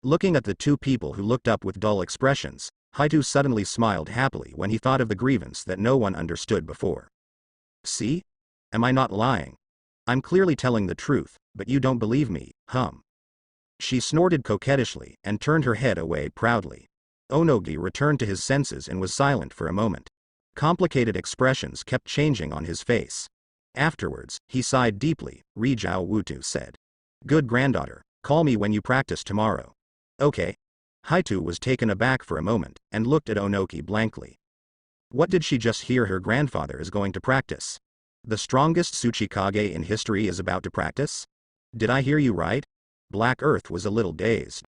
Looking at the two people who looked up with dull expressions, Haito suddenly smiled happily when he thought of the grievance that no one understood before. See? Am I not lying? I'm clearly telling the truth, but you don't believe me, She snorted coquettishly and turned her head away proudly. Onogi returned to his senses and was silent for a moment. Complicated expressions kept changing on his face. Afterwards, he sighed deeply. Rijao Wutu said. Good granddaughter, call me when you practice tomorrow. Okay. Haito was taken aback for a moment, and looked at Onoki blankly. What did she just hear? Her grandfather is going to practice? The strongest Tsuchikage in history is about to practice? Did I hear you right? Black Earth was a little dazed.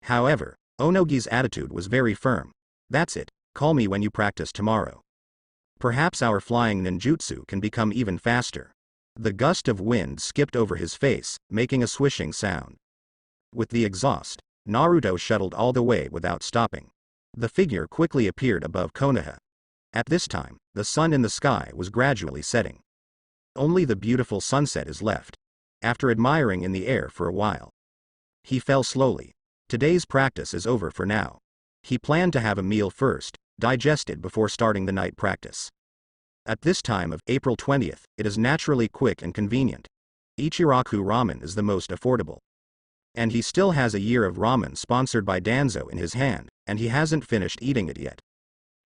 However, Onogi's attitude was very firm. That's it, call me when you practice tomorrow. Perhaps our flying ninjutsu can become even faster. The gust of wind skipped over his face, making a swishing sound. With the exhaust, Naruto shuttled all the way without stopping. The figure quickly appeared above Konoha. At this time, the sun in the sky was gradually setting. Only the beautiful sunset is left. After admiring in the air for a while, he fell slowly. Today's practice is over for now. He planned to have a meal first, digest it before starting the night practice. At this time of April 20th, it is naturally quick and convenient. Ichiraku ramen is the most affordable. And he still has a year of ramen sponsored by Danzo in his hand, and he hasn't finished eating it yet.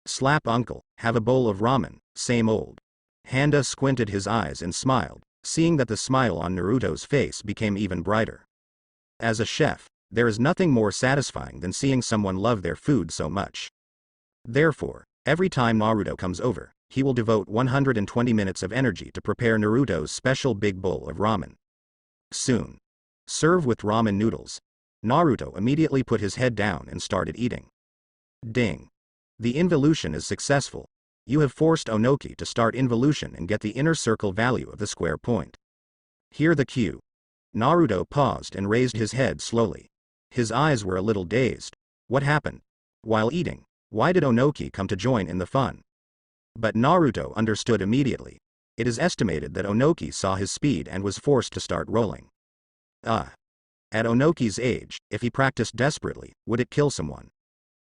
Slap uncle, have a bowl of ramen, same old. Handa squinted his eyes and smiled, seeing that the smile on Naruto's face became even brighter. As a chef, there is nothing more satisfying than seeing someone love their food so much. Therefore, every time Naruto comes over, he will devote 120 minutes of energy to prepare Naruto's special big bowl of ramen. Soon. Serve with ramen noodles. Naruto immediately put his head down and started eating. Ding. The involution is successful. You have forced Onoki to start involution and get the inner circle value of the square point. Hear the cue. Naruto paused and raised his head slowly. His eyes were a little dazed. What happened? While eating, why did Onoki come to join in the fun? But Naruto understood immediately. It is estimated that Onoki saw his speed and was forced to start rolling. At Onoki's age, if he practiced desperately, would it kill someone?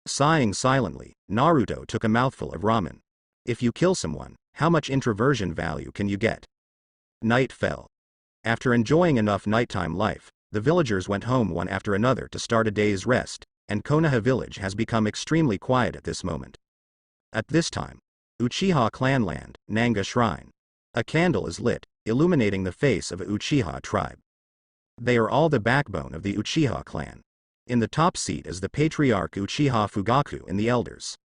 Sighing silently, Naruto took a mouthful of ramen. If you kill someone, how much introversion value can you get? Night fell. After enjoying enough nighttime life, the villagers went home one after another to start a day's rest, and Konoha village has become extremely quiet at this moment. At this time, Uchiha clanland, Nanga Shrine. A candle is lit, illuminating the face of a Uchiha tribe. They are all the backbone of the Uchiha clan. In the top seat is the patriarch Uchiha Fugaku and the elders.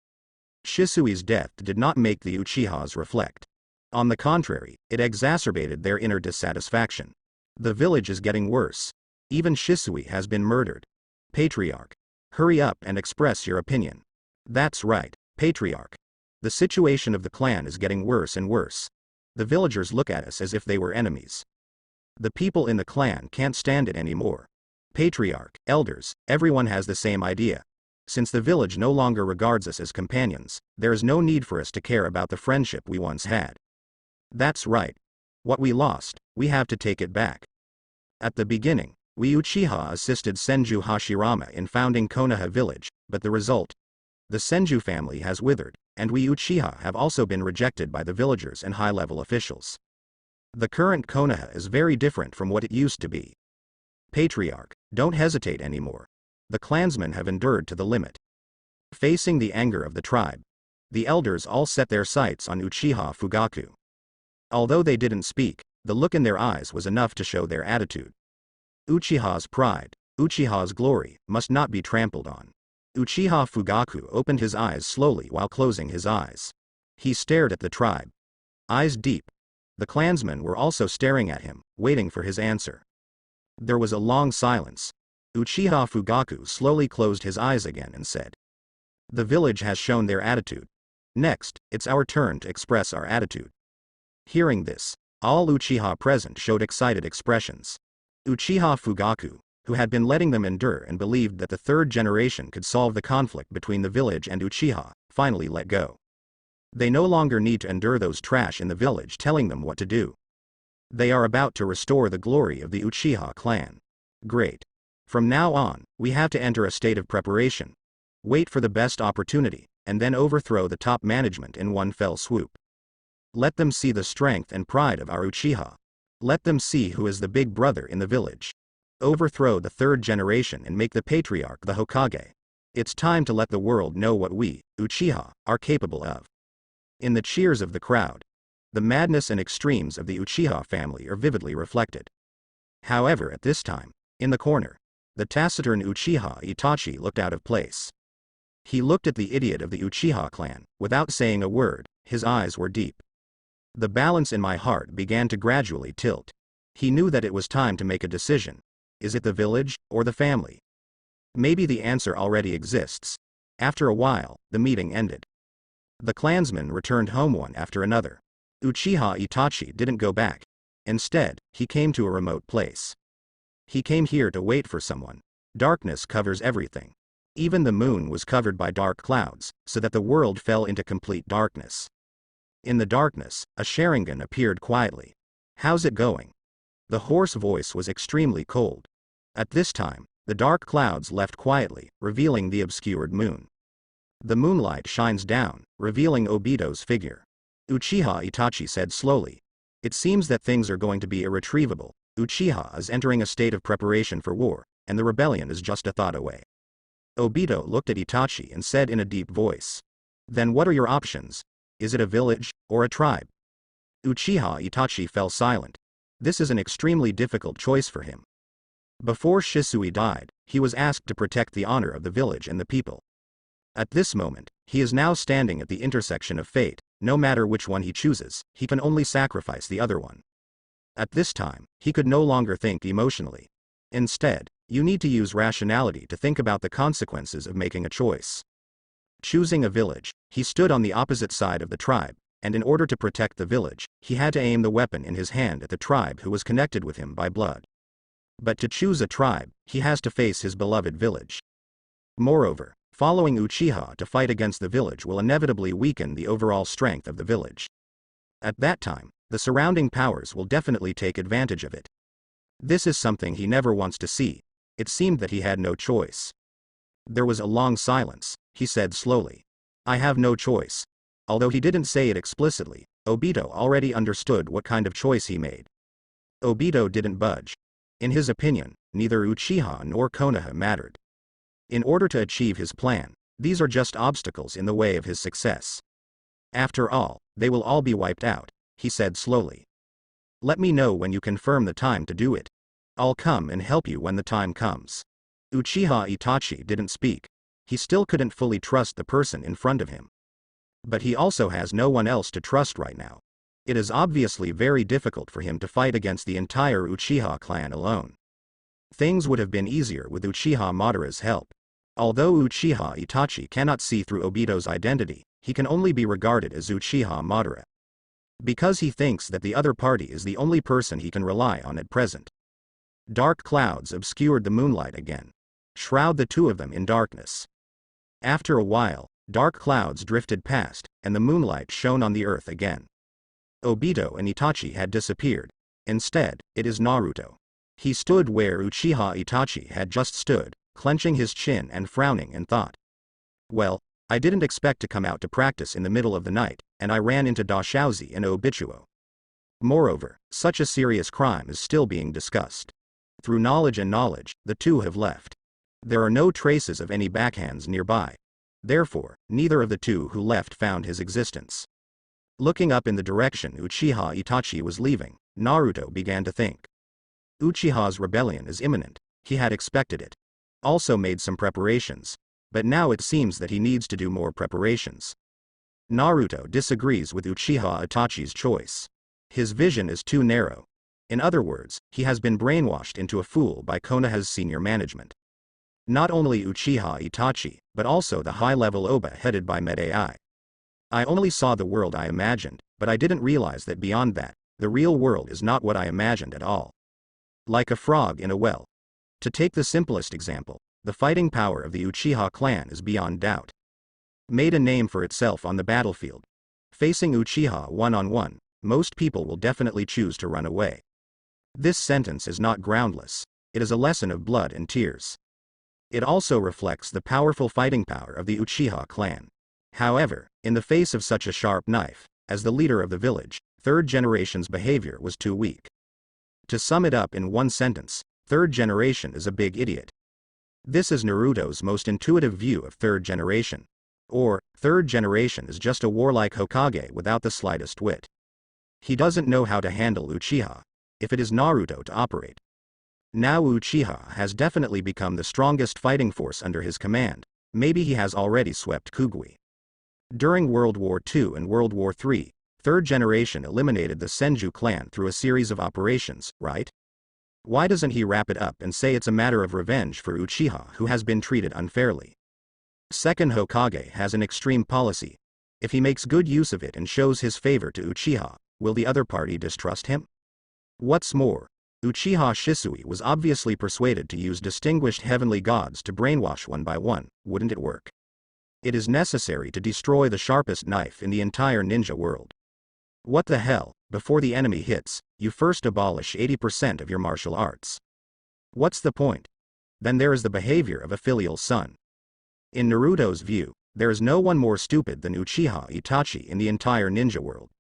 Shisui's death did not make the Uchihas reflect. On the contrary, it exacerbated their inner dissatisfaction. The village is getting worse. Even Shisui has been murdered. Patriarch. Hurry up and express your opinion. That's right, Patriarch. The situation of the clan is getting worse and worse. The villagers look at us as if they were enemies. The people in the clan can't stand it anymore. Patriarch, elders, everyone has the same idea. Since the village no longer regards us as companions, there is no need for us to care about the friendship we once had. That's right. What we lost, we have to take it back. At the beginning, we Uchiha assisted Senju Hashirama in founding Konoha village, but the result? The Senju family has withered, and we Uchiha have also been rejected by the villagers and high-level officials. The current Konoha is very different from what it used to be. Patriarch, don't hesitate anymore. The clansmen have endured to the limit. Facing the anger of the tribe, the elders all set their sights on Uchiha Fugaku. Although they didn't speak, the look in their eyes was enough to show their attitude. Uchiha's pride, Uchiha's glory, must not be trampled on. Uchiha Fugaku opened his eyes slowly while closing his eyes. He stared at the tribe. Eyes deep. The clansmen were also staring at him, waiting for his answer. There was a long silence. Uchiha Fugaku slowly closed his eyes again and said, "The village has shown their attitude. Next, it's our turn to express our attitude." Hearing this, all Uchiha present showed excited expressions. Uchiha Fugaku, who had been letting them endure and believed that the third generation could solve the conflict between the village and Uchiha, finally let go. They no longer need to endure those trash in the village telling them what to do. They are about to restore the glory of the Uchiha clan. Great. From now on, we have to enter a state of preparation. Wait for the best opportunity, and then overthrow the top management in one fell swoop. Let them see the strength and pride of our Uchiha. Let them see who is the big brother in the village. Overthrow the third generation and make the patriarch the Hokage. It's time to let the world know what we, Uchiha, are capable of. In the cheers of the crowd, the madness and extremes of the Uchiha family are vividly reflected. However, at this time, in the corner, the taciturn Uchiha Itachi looked out of place. He looked at the idiot of the Uchiha clan, without saying a word. His eyes were deep. The balance in my heart began to gradually tilt. He knew that it was time to make a decision. Is it the village, or the family? Maybe the answer already exists. After a while, the meeting ended. The clansmen returned home one after another. Uchiha Itachi didn't go back. Instead, he came to a remote place. He came here to wait for someone. Darkness covers everything. Even the moon was covered by dark clouds, so that the world fell into complete darkness. In the darkness, a Sharingan appeared quietly. How's it going? The hoarse voice was extremely cold. At this time, the dark clouds left quietly, revealing the obscured moon. The moonlight shines down, revealing Obito's figure. Uchiha Itachi said slowly. It seems that things are going to be irretrievable. Uchiha is entering a state of preparation for war, and the rebellion is just a thought away. Obito looked at Itachi and said in a deep voice. Then what are your options? Is it a village, or a tribe? Uchiha Itachi fell silent. This is an extremely difficult choice for him. Before Shisui died, he was asked to protect the honor of the village and the people. At this moment, he is now standing at the intersection of fate. No matter which one he chooses, he can only sacrifice the other one. At this time, he could no longer think emotionally. Instead, you need to use rationality to think about the consequences of making a choice. Choosing a village, he stood on the opposite side of the tribe, and in order to protect the village, he had to aim the weapon in his hand at the tribe who was connected with him by blood. But to choose a tribe, he has to face his beloved village. Moreover, following Uchiha to fight against the village will inevitably weaken the overall strength of the village. At that time, the surrounding powers will definitely take advantage of it. This is something he never wants to see. It seemed that he had no choice. There was a long silence. He said slowly. I have no choice. Although he didn't say it explicitly, Obito already understood what kind of choice he made. Obito didn't budge. In his opinion, neither Uchiha nor Konoha mattered. In order to achieve his plan, these are just obstacles in the way of his success. After all, they will all be wiped out, he said slowly. Let me know when you confirm the time to do it. I'll come and help you when the time comes. Uchiha Itachi didn't speak. He still couldn't fully trust the person in front of him. But he also has no one else to trust right now. It is obviously very difficult for him to fight against the entire Uchiha clan alone. Things would have been easier with Uchiha Madara's help. Although Uchiha Itachi cannot see through Obito's identity, he can only be regarded as Uchiha Madara. Because he thinks that the other party is the only person he can rely on at present. Dark clouds obscured the moonlight again. Shroud the two of them in darkness. After a while, dark clouds drifted past, and the moonlight shone on the earth again. Obito and Itachi had disappeared. Instead, it is Naruto. He stood where Uchiha Itachi had just stood, clenching his chin and frowning in thought. Well, I didn't expect to come out to practice in the middle of the night, and I ran into Dashaozi and Obituo. Moreover, such a serious crime is still being discussed. Through knowledge and knowledge, the two have left. There are no traces of any backhands nearby. Therefore, neither of the two who left found his existence. Looking up in the direction Uchiha Itachi was leaving, Naruto began to think. Uchiha's rebellion is imminent. He had expected it. Also made some preparations. But now it seems that he needs to do more preparations. Naruto disagrees with Uchiha Itachi's choice. His vision is too narrow. In other words, he has been brainwashed into a fool by Konoha's senior management. Not only Uchiha Itachi, but also the high-level Oba headed by Medai. I only saw the world I imagined, but I didn't realize that beyond that, the real world is not what I imagined at all. Like a frog in a well. To take the simplest example, the fighting power of the Uchiha clan is beyond doubt. Made a name for itself on the battlefield. Facing Uchiha one-on-one, most people will definitely choose to run away. This sentence is not groundless. it is a lesson of blood and tears. It also reflects the powerful fighting power of the Uchiha clan. However, in the face of such a sharp knife, as the leader of the village, third generation's behavior was too weak. To sum it up in one sentence, third generation is a big idiot. This is Naruto's most intuitive view of third generation. Or, third generation is just a warlike Hokage without the slightest wit. He doesn't know how to handle Uchiha, if it is Naruto to operate. Now Uchiha has definitely become the strongest fighting force under his command. Maybe he has already swept Kugui. During World War II and World War III, third generation eliminated the Senju clan through a series of operations, right? Why doesn't he wrap it up and say it's a matter of revenge for Uchiha who has been treated unfairly? Second Hokage has an extreme policy. If he makes good use of it and shows his favor to Uchiha, will the other party distrust him? What's more, Uchiha Shisui was obviously persuaded to use distinguished heavenly gods to brainwash one by one. Wouldn't it work? It is necessary to destroy the sharpest knife in the entire ninja world. What the hell, before the enemy hits, you first abolish 80% of your martial arts. What's the point? Then there is the behavior of a filial son. In Naruto's view, there is no one more stupid than Uchiha Itachi in the entire ninja world.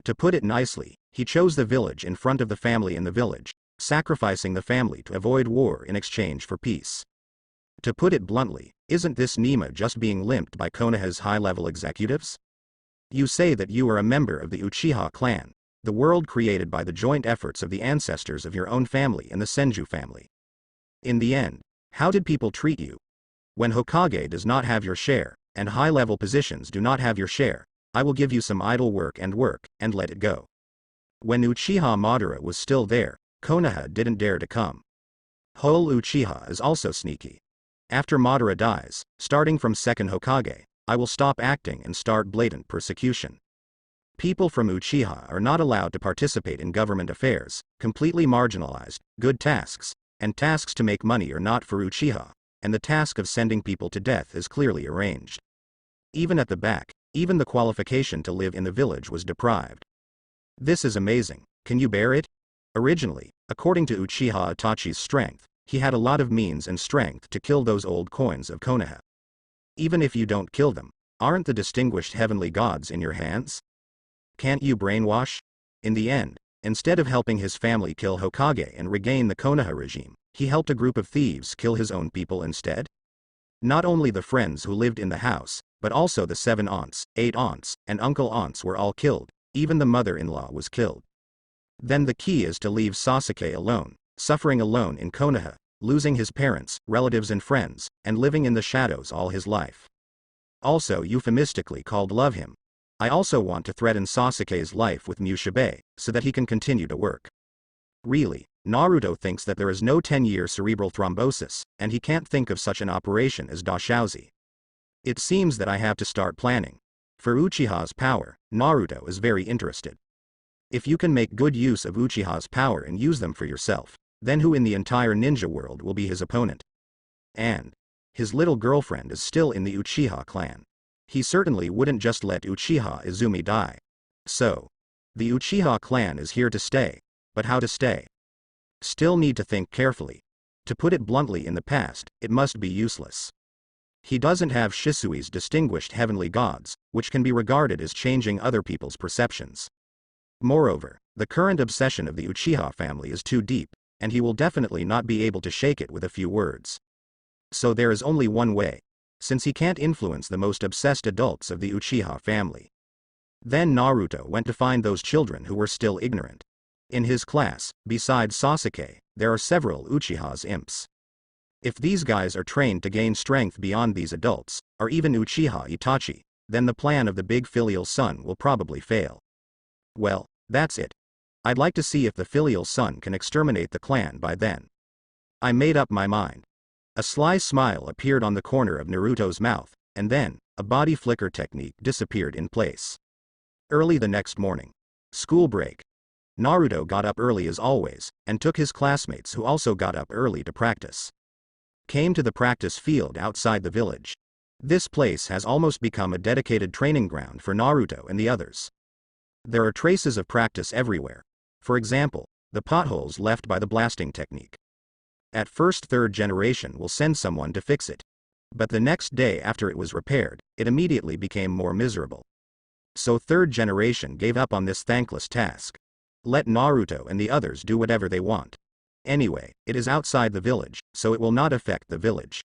To put it nicely, he chose the village in front of the family in the village, sacrificing the family to avoid war in exchange for peace. To put it bluntly, isn't this Nima just being limped by Konoha's high-level executives? You say that you are a member of the Uchiha clan, the world created by the joint efforts of the ancestors of your own family and the Senju family. In the end, how did people treat you? When Hokage does not have your share, and high-level positions do not have your share, I will give you some idle work, and let it go. When Uchiha Madara was still there, Konoha didn't dare to come. Whole Uchiha is also sneaky. After Madara dies, starting from second Hokage, I will stop acting and start blatant persecution. People from Uchiha are not allowed to participate in government affairs, completely marginalized, good tasks, and tasks to make money are not for Uchiha, and the task of sending people to death is clearly arranged. Even at the back, even the qualification to live in the village was deprived. This is amazing, can you bear it? Originally, according to Uchiha Itachi's strength, he had a lot of means and strength to kill those old coins of Konoha. Even if you don't kill them, aren't the distinguished heavenly gods in your hands? Can't you brainwash? In the end, instead of helping his family kill Hokage and regain the Konoha regime, he helped a group of thieves kill his own people instead? Not only the friends who lived in the house, but also the 7 aunts, 8 aunts, and uncle aunts were all killed, even the mother-in-law was killed. Then the key is to leave Sasuke alone, suffering alone in Konoha, losing his parents, relatives and friends, and living in the shadows all his life. Also euphemistically called love him. I also want to threaten Sasuke's life with Mushibe, so that he can continue to work. Really, Naruto thinks that there is no 10-year cerebral thrombosis, and he can't think of such an operation as Dashauzi. It seems that I have to start planning. For Uchiha's power, Naruto is very interested. If you can make good use of Uchiha's power and use them for yourself, then who in the entire ninja world will be his opponent? And his little girlfriend is still in the Uchiha clan. He certainly wouldn't just let Uchiha Izumi die. So, the Uchiha clan is here to stay, but how to stay? Still need to think carefully. To put it bluntly, in the past, it must be useless. He doesn't have Shisui's distinguished heavenly gods, which can be regarded as changing other people's perceptions. Moreover, the current obsession of the Uchiha family is too deep, and he will definitely not be able to shake it with a few words. So there is only one way, since he can't influence the most obsessed adults of the Uchiha family. Then Naruto went to find those children who were still ignorant. In his class, besides Sasuke, there are several Uchiha's imps. If these guys are trained to gain strength beyond these adults, or even Uchiha Itachi, then the plan of the big filial son will probably fail. Well, that's it. I'd like to see if the filial son can exterminate the clan by then. I made up my mind. A sly smile appeared on the corner of Naruto's mouth, and then, a body flicker technique disappeared in place. Early the next morning. School break. Naruto got up early as always, and took his classmates who also got up early to practice. Came to the practice field outside the village. This place has almost become a dedicated training ground for Naruto and the others. There are traces of practice everywhere. For example, the potholes left by the blasting technique. At first, third generation will send someone to fix it. But the next day after it was repaired, it immediately became more miserable. So third generation gave up on this thankless task. Let Naruto and the others do whatever they want. Anyway, it is outside the village, so it will not affect the village.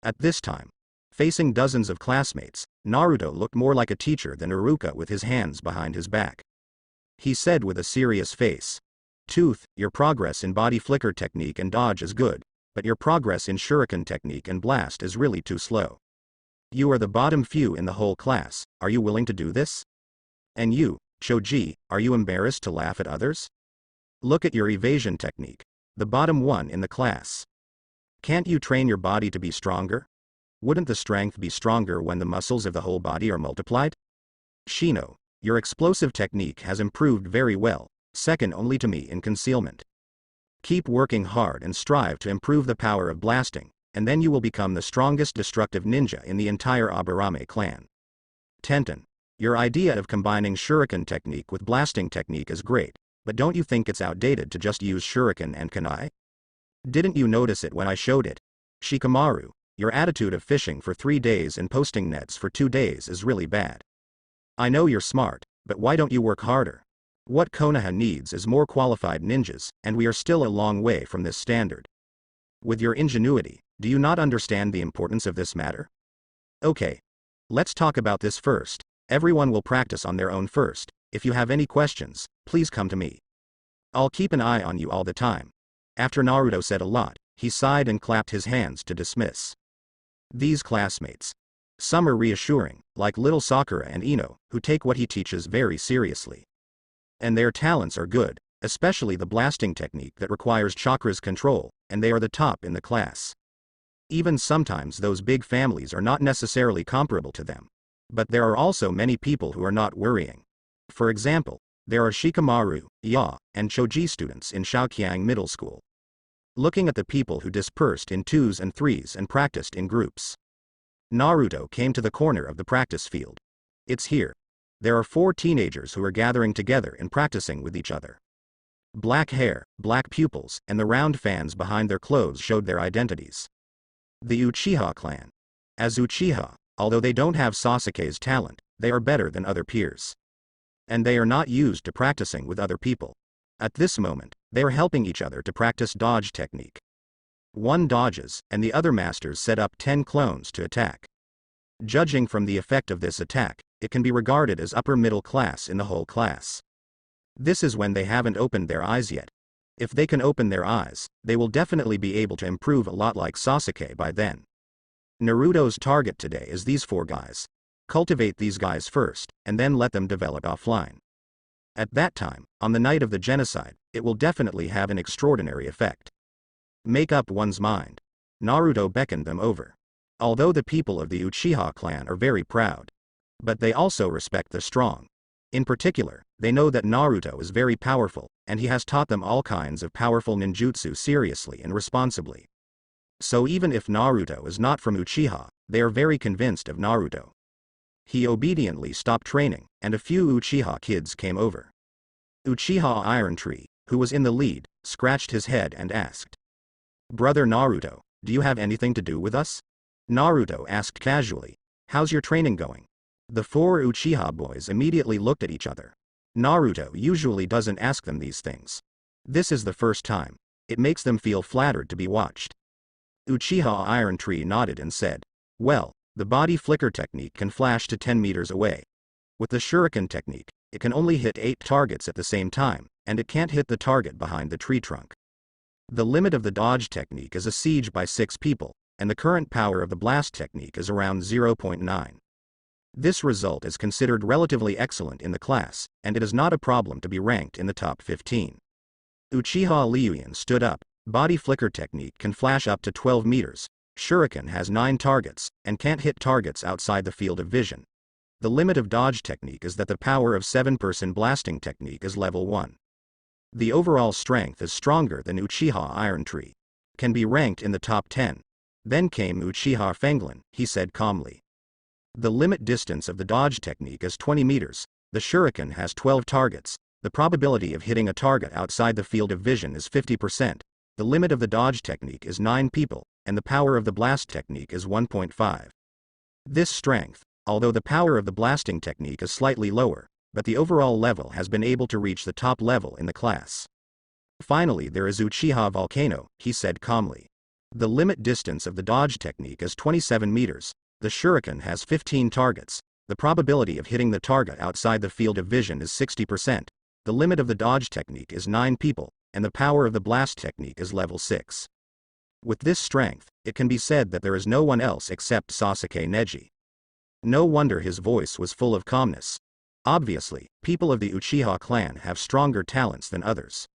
At this time, facing dozens of classmates, Naruto looked more like a teacher than Iruka with his hands behind his back. He said with a serious face, "Tooth, your progress in body flicker technique and dodge is good, but your progress in shuriken technique and blast is really too slow. You are the bottom few in the whole class, are you willing to do this? And you, Choji, are you embarrassed to laugh at others? Look at your evasion technique, the bottom one in the class. Can't you train your body to be stronger? Wouldn't the strength be stronger when the muscles of the whole body are multiplied? Shino, your explosive technique has improved very well, second only to me in concealment. Keep working hard and strive to improve the power of blasting, and then you will become the strongest destructive ninja in the entire Aburame clan. Tenten, your idea of combining shuriken technique with blasting technique is great, but don't you think it's outdated to just use shuriken and kunai? Didn't you notice it when I showed it? Shikamaru, your attitude of fishing for 3 days and posting nets for 2 days is really bad. I know you're smart, but why don't you work harder? What Konoha needs is more qualified ninjas, and we are still a long way from this standard. With your ingenuity, do you not understand the importance of this matter? Okay. Let's talk about this first. Everyone will practice on their own first. If you have any questions, please come to me. I'll keep an eye on you all the time. After Naruto said a lot, he sighed and clapped his hands to dismiss. These classmates. Some are reassuring, like little Sakura and Ino, who take what he teaches very seriously. And their talents are good, especially the blasting technique that requires chakras control, and they are the top in the class. Even sometimes those big families are not necessarily comparable to them. But there are also many people who are not worrying. For example, there are Shikamaru, Ya, and Choji students in Shaoqiang Middle School. Looking at the people who dispersed in 2s and 3s and practiced in groups. Naruto came to the corner of the practice field. It's here. There are 4 teenagers who are gathering together and practicing with each other. Black hair, black pupils, and the round fans behind their clothes showed their identities. The Uchiha clan. As Uchiha, although they don't have Sasuke's talent, they are better than other peers. And they are not used to practicing with other people. At this moment, they are helping each other to practice dodge technique. One dodges, and the other masters set up 10 clones to attack. Judging from the effect of this attack, it can be regarded as upper middle class in the whole class. This is when they haven't opened their eyes yet. If they can open their eyes, they will definitely be able to improve a lot like Sasuke by then. Naruto's target today is these 4 guys. Cultivate these guys first, and then let them develop offline. At that time, on the night of the genocide, it will definitely have an extraordinary effect. Make up one's mind. Naruto beckoned them over. Although the people of the Uchiha clan are very proud. But they also respect the strong. In particular, they know that Naruto is very powerful, and he has taught them all kinds of powerful ninjutsu seriously and responsibly. So even if Naruto is not from Uchiha, they are very convinced of Naruto. He obediently stopped training, and a few Uchiha kids came over. Uchiha Iron Tree, who was in the lead, scratched his head and asked, "Brother Naruto, do you have anything to do with us?" Naruto asked casually, "How's your training going?" The 4 Uchiha boys immediately looked at each other. Naruto usually doesn't ask them these things. This is the first time. It makes them feel flattered to be watched. Uchiha Iron Tree nodded and said, "Well, the body flicker technique can flash to 10 meters away. With the shuriken technique, it can only hit 8 targets at the same time, and it can't hit the target behind the tree trunk. The limit of the dodge technique is a siege by 6 people, and the current power of the blast technique is around 0.9. This result is considered relatively excellent in the class, and it is not a problem to be ranked in the top 15. Uchiha Liuyan stood up. Body flicker technique can flash up to 12 meters. Shuriken has 9 targets, and can't hit targets outside the field of vision. The limit of dodge technique is that the power of 7-person blasting technique is level 1. The overall strength is stronger than Uchiha Iron Tree. Can be ranked in the top 10. Then came Uchiha Fenglin, he said calmly. The limit distance of the dodge technique is 20 meters. The shuriken has 12 targets. The probability of hitting a target outside the field of vision is 50%. The limit of the dodge technique is 9 people, and the power of the blast technique is 1.5. This strength, although the power of the blasting technique is slightly lower, but the overall level has been able to reach the top level in the class. Finally, there is Uchiha Volcano, he said calmly. The limit distance of the dodge technique is 27 meters. The shuriken has 15 targets. The probability of hitting the target outside the field of vision is 60%. The limit of the dodge technique is 9 people, and the power of the blast technique is level 6. With this strength, it can be said that there is no one else except Sasuke Neji. No wonder his voice was full of calmness. Obviously, people of the Uchiha clan have stronger talents than others.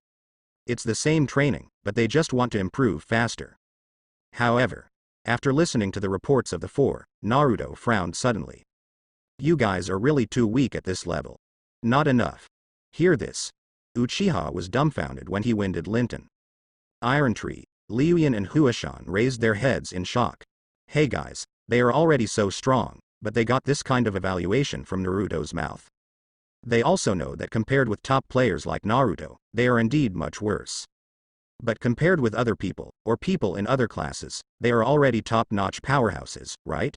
It's the same training, but they just want to improve faster. However, after listening to the reports of the 4, Naruto frowned suddenly. You guys are really too weak at this level. Not enough. Hear this. Uchiha was dumbfounded when he winded Linton. Iron Tree, Liuyan and Huashan raised their heads in shock. Hey guys, they are already so strong, but they got this kind of evaluation from Naruto's mouth. They also know that compared with top players like Naruto, they are indeed much worse. But compared with other people, or people in other classes, they are already top-notch powerhouses, right?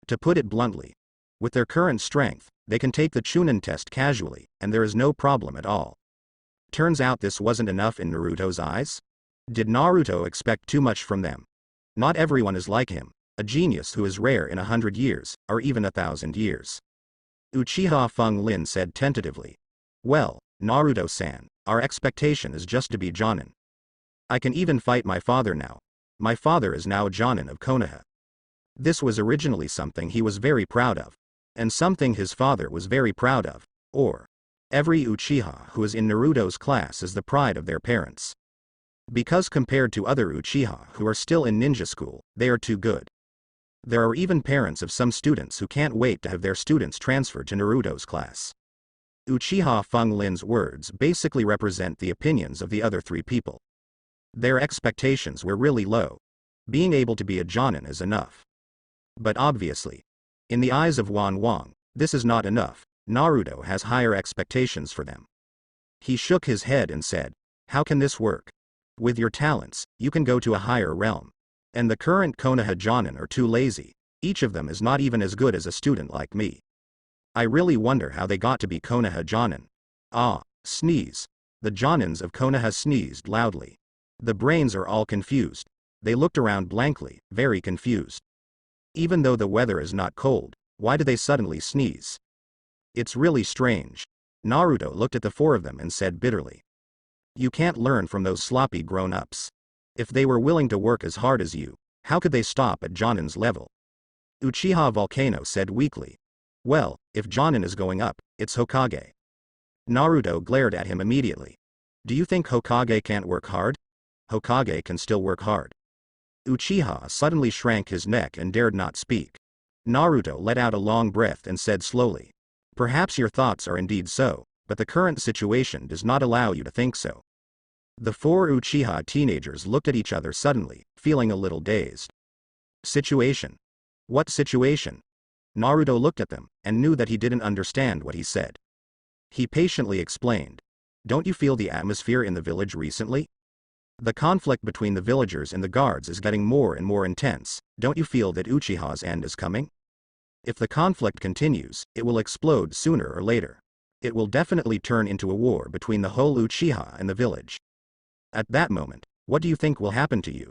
To put it bluntly, with their current strength, they can take the Chunin test casually, and there is no problem at all. Turns out this wasn't enough in Naruto's eyes? Did Naruto expect too much from them? Not everyone is like him, a genius who is rare in 100 years, or even 1,000 years. Uchiha Feng Lin said tentatively. Well, Naruto-san, our expectation is just to be Jonin. I can even fight my father now. My father is now Jonin of Konoha. This was originally something he was very proud of. And something his father was very proud of. Or, every Uchiha who is in Naruto's class is the pride of their parents. Because compared to other Uchiha who are still in ninja school, they are too good. There are even parents of some students who can't wait to have their students transferred to Naruto's class. Uchiha Feng Lin's words basically represent the opinions of the other 3 people. Their expectations were really low. Being able to be a Jonin is enough. But obviously, in the eyes of Wang, this is not enough. Naruto has higher expectations for them. He shook his head and said, how can this work? With your talents, you can go to a higher realm. And the current Konoha Jonin are too lazy. Each of them is not even as good as a student like me. I really wonder how they got to be Konoha Jonin. Ah, sneeze. The Jonins of Konoha sneezed loudly. The brains are all confused. They looked around blankly, very confused. Even though the weather is not cold, why do they suddenly sneeze? It's really strange. Naruto looked at the 4 of them and said bitterly. You can't learn from those sloppy grown-ups. If they were willing to work as hard as you, how could they stop at Jonin's level? Uchiha Volcano said weakly. Well, if Jonin is going up, it's Hokage. Naruto glared at him immediately. Do you think Hokage can't work hard? Hokage can still work hard. Uchiha suddenly shrank his neck and dared not speak. Naruto let out a long breath and said slowly. Perhaps your thoughts are indeed so, but the current situation does not allow you to think so. The 4 Uchiha teenagers looked at each other suddenly, feeling a little dazed. Situation? What situation? Naruto looked at them, and knew that he didn't understand what he said. He patiently explained. Don't you feel the atmosphere in the village recently? The conflict between the villagers and the guards is getting more and more intense. Don't you feel that Uchiha's end is coming? If the conflict continues, it will explode sooner or later. It will definitely turn into a war between the whole Uchiha and the village. At that moment, what do you think will happen to you?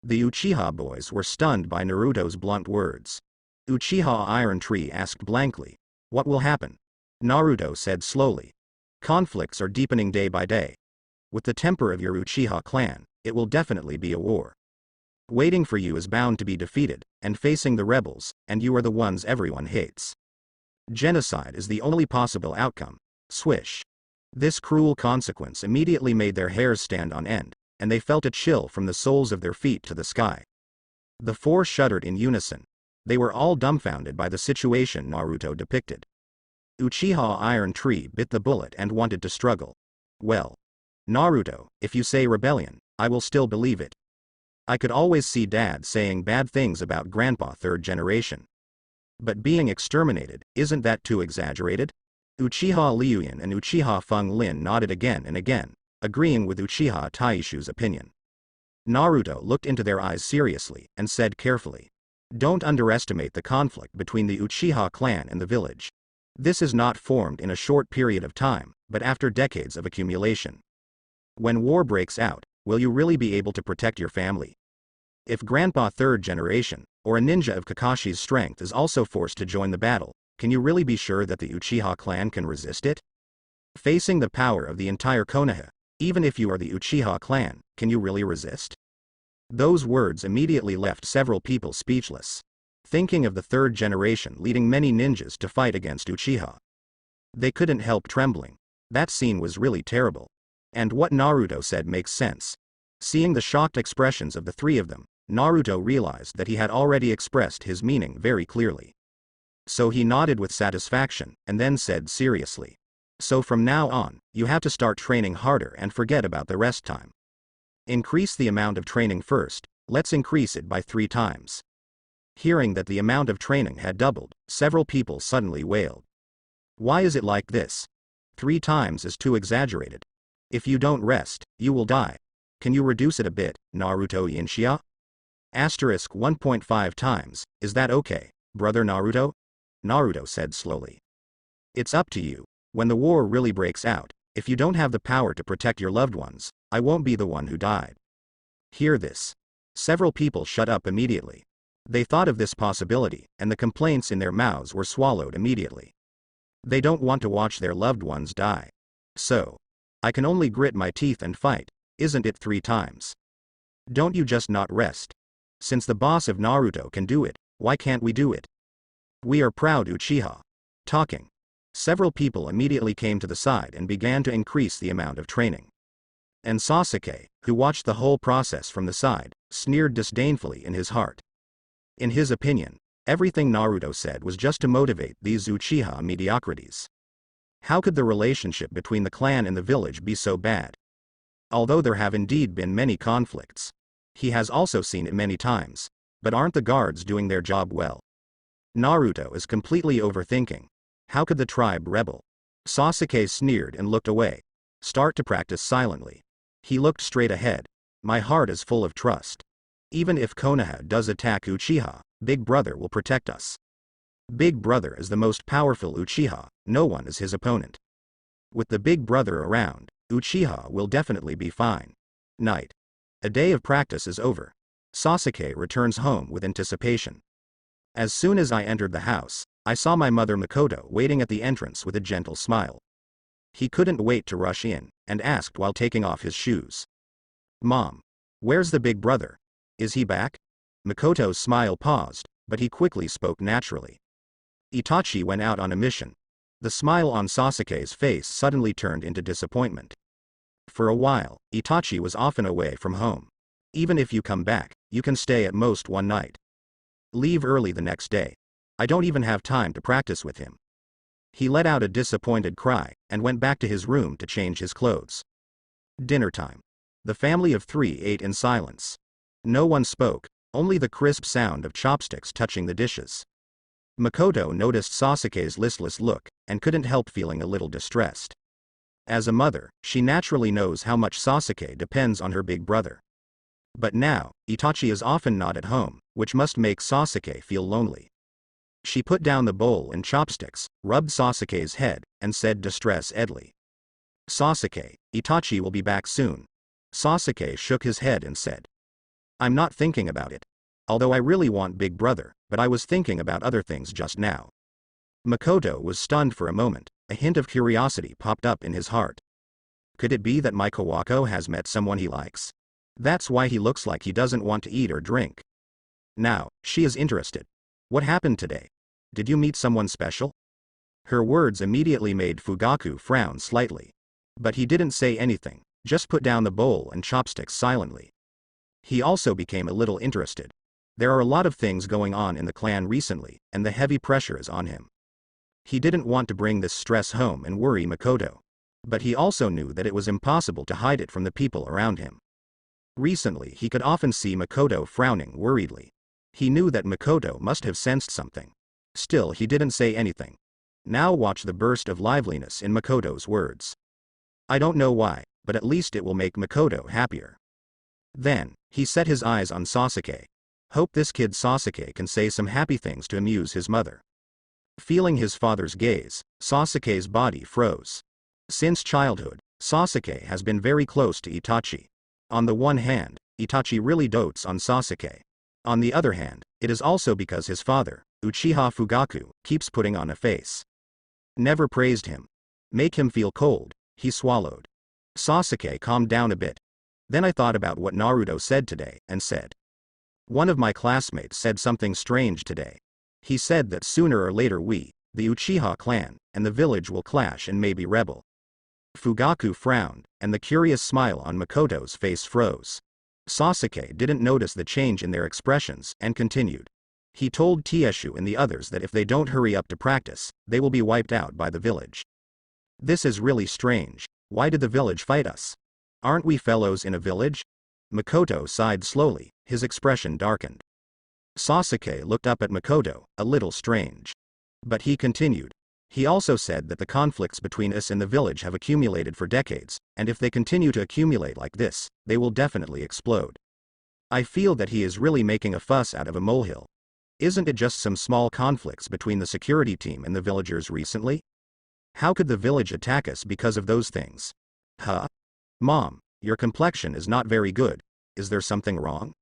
The Uchiha boys were stunned by Naruto's blunt words. Uchiha Iron Tree asked blankly. What will happen? Naruto said slowly. Conflicts are deepening day by day. With the temper of your Uchiha clan, it will definitely be a war. Waiting for you is bound to be defeated, and facing the rebels, and you are the ones everyone hates. Genocide is the only possible outcome. Swish. This cruel consequence immediately made their hairs stand on end, and they felt a chill from the soles of their feet to the sky. The 4 shuddered in unison. They were all dumbfounded by the situation Naruto depicted. Uchiha Iron Tree bit the bullet and wanted to struggle. Well, Naruto, if you say rebellion, I will still believe it. I could always see Dad saying bad things about Grandpa 3rd generation. But being exterminated, isn't that too exaggerated? Uchiha Liuyan and Uchiha Feng Lin nodded again and again, agreeing with Uchiha Taishu's opinion. Naruto looked into their eyes seriously, and said carefully. Don't underestimate the conflict between the Uchiha clan and the village. This is not formed in a short period of time, but after decades of accumulation. When war breaks out, will you really be able to protect your family? If Grandpa third generation, or a ninja of Kakashi's strength is also forced to join the battle, can you really be sure that the Uchiha clan can resist it? Facing the power of the entire Konoha, even if you are the Uchiha clan, can you really resist? Those words immediately left several people speechless. Thinking of the third generation leading many ninjas to fight against Uchiha. They couldn't help trembling. That scene was really terrible. And what Naruto said makes sense. Seeing the shocked expressions of the three of them, Naruto realized that he had already expressed his meaning very clearly. So he nodded with satisfaction, and then said seriously. So from now on, you have to start training harder and forget about the rest time. Increase the amount of training first, let's increase it by 3 times. Hearing that the amount of training had doubled, several people suddenly wailed. Why is it like this? 3 times is too exaggerated. If you don't rest, you will die. Can you reduce it a bit, Naruto Inshia? Asterisk 1.5 times, is that okay, brother Naruto? Naruto said slowly. It's up to you. When the war really breaks out, if you don't have the power to protect your loved ones, I won't be the one who died. Hear this. Several people shut up immediately. They thought of this possibility, and the complaints in their mouths were swallowed immediately. They don't want to watch their loved ones die. So, I can only grit my teeth and fight, isn't it 3 times? Don't you just not rest? Since the boss of Naruto can do it, why can't we do it? We are proud Uchiha. Talking. Several people immediately came to the side and began to increase the amount of training. And Sasuke, who watched the whole process from the side, sneered disdainfully in his heart. In his opinion, everything Naruto said was just to motivate these Uchiha mediocrities. How could the relationship between the clan and the village be so bad? Although there have indeed been many conflicts. He has also seen it many times. But aren't the guards doing their job well? Naruto is completely overthinking. How could the tribe rebel? Sasuke sneered and looked away. Start to practice silently. He looked straight ahead. My heart is full of trust. Even if Konoha does attack Uchiha, Big Brother will protect us. Big Brother is the most powerful Uchiha, no one is his opponent. With the Big Brother around, Uchiha will definitely be fine. Night. A day of practice is over. Sasuke returns home with anticipation. As soon as I entered the house, I saw my mother Makoto waiting at the entrance with a gentle smile. He couldn't wait to rush in, and asked while taking off his shoes. Mom. Where's the Big Brother? Is he back? Makoto's smile paused, but he quickly spoke naturally. Itachi went out on a mission. The smile on Sasuke's face suddenly turned into disappointment. For a while, Itachi was often away from home. Even if you come back, you can stay at most 1 night. Leave early the next day. I don't even have time to practice with him. He let out a disappointed cry, and went back to his room to change his clothes. Dinner time. The family of 3 ate in silence. No one spoke, only the crisp sound of chopsticks touching the dishes. Makoto noticed Sasuke's listless look, and couldn't help feeling a little distressed. As a mother, she naturally knows how much Sasuke depends on her big brother. But now, Itachi is often not at home, which must make Sasuke feel lonely. She put down the bowl and chopsticks, rubbed Sasuke's head, and said distress-edly. Sasuke, Itachi will be back soon. Sasuke shook his head and said. I'm not thinking about it. Although I really want Big Brother, but I was thinking about other things just now. Makoto was stunned for a moment, a hint of curiosity popped up in his heart. Could it be that my Kawako has met someone he likes? That's why he looks like he doesn't want to eat or drink. Now, she is interested. What happened today? Did you meet someone special? Her words immediately made Fugaku frown slightly. But he didn't say anything, just put down the bowl and chopsticks silently. He also became a little interested. There are a lot of things going on in the clan recently, and the heavy pressure is on him. He didn't want to bring this stress home and worry Makoto. But he also knew that it was impossible to hide it from the people around him. Recently he could often see Makoto frowning worriedly. He knew that Makoto must have sensed something. Still he didn't say anything. Now watch the burst of liveliness in Makoto's words. I don't know why, but at least it will make Makoto happier. Then, he set his eyes on Sasuke. Hope this kid Sasuke can say some happy things to amuse his mother. Feeling his father's gaze, Sasuke's body froze. Since childhood, Sasuke has been very close to Itachi. On the one hand, Itachi really dotes on Sasuke. On the other hand, it is also because his father, Uchiha Fugaku, keeps putting on a face. Never praised him. Make him feel cold, he swallowed. Sasuke calmed down a bit. Then I thought about what Naruto said today, and said. One of my classmates said something strange today. He said that sooner or later we, the Uchiha clan, and the village will clash and maybe rebel. Fugaku frowned, and the curious smile on Makoto's face froze. Sasuke didn't notice the change in their expressions, and continued. He told Tieshu and the others that if they don't hurry up to practice, they will be wiped out by the village. This is really strange. Why did the village fight us? Aren't we fellows in a village? Makoto sighed slowly, his expression darkened. Sasuke looked up at Makoto, a little strange. But he continued. He also said that the conflicts between us and the village have accumulated for decades, and if they continue to accumulate like this, they will definitely explode. I feel that he is really making a fuss out of a molehill. Isn't it just some small conflicts between the security team and the villagers recently? How could the village attack us because of those things? Huh? Mom, your complexion is not very good. Is there something wrong?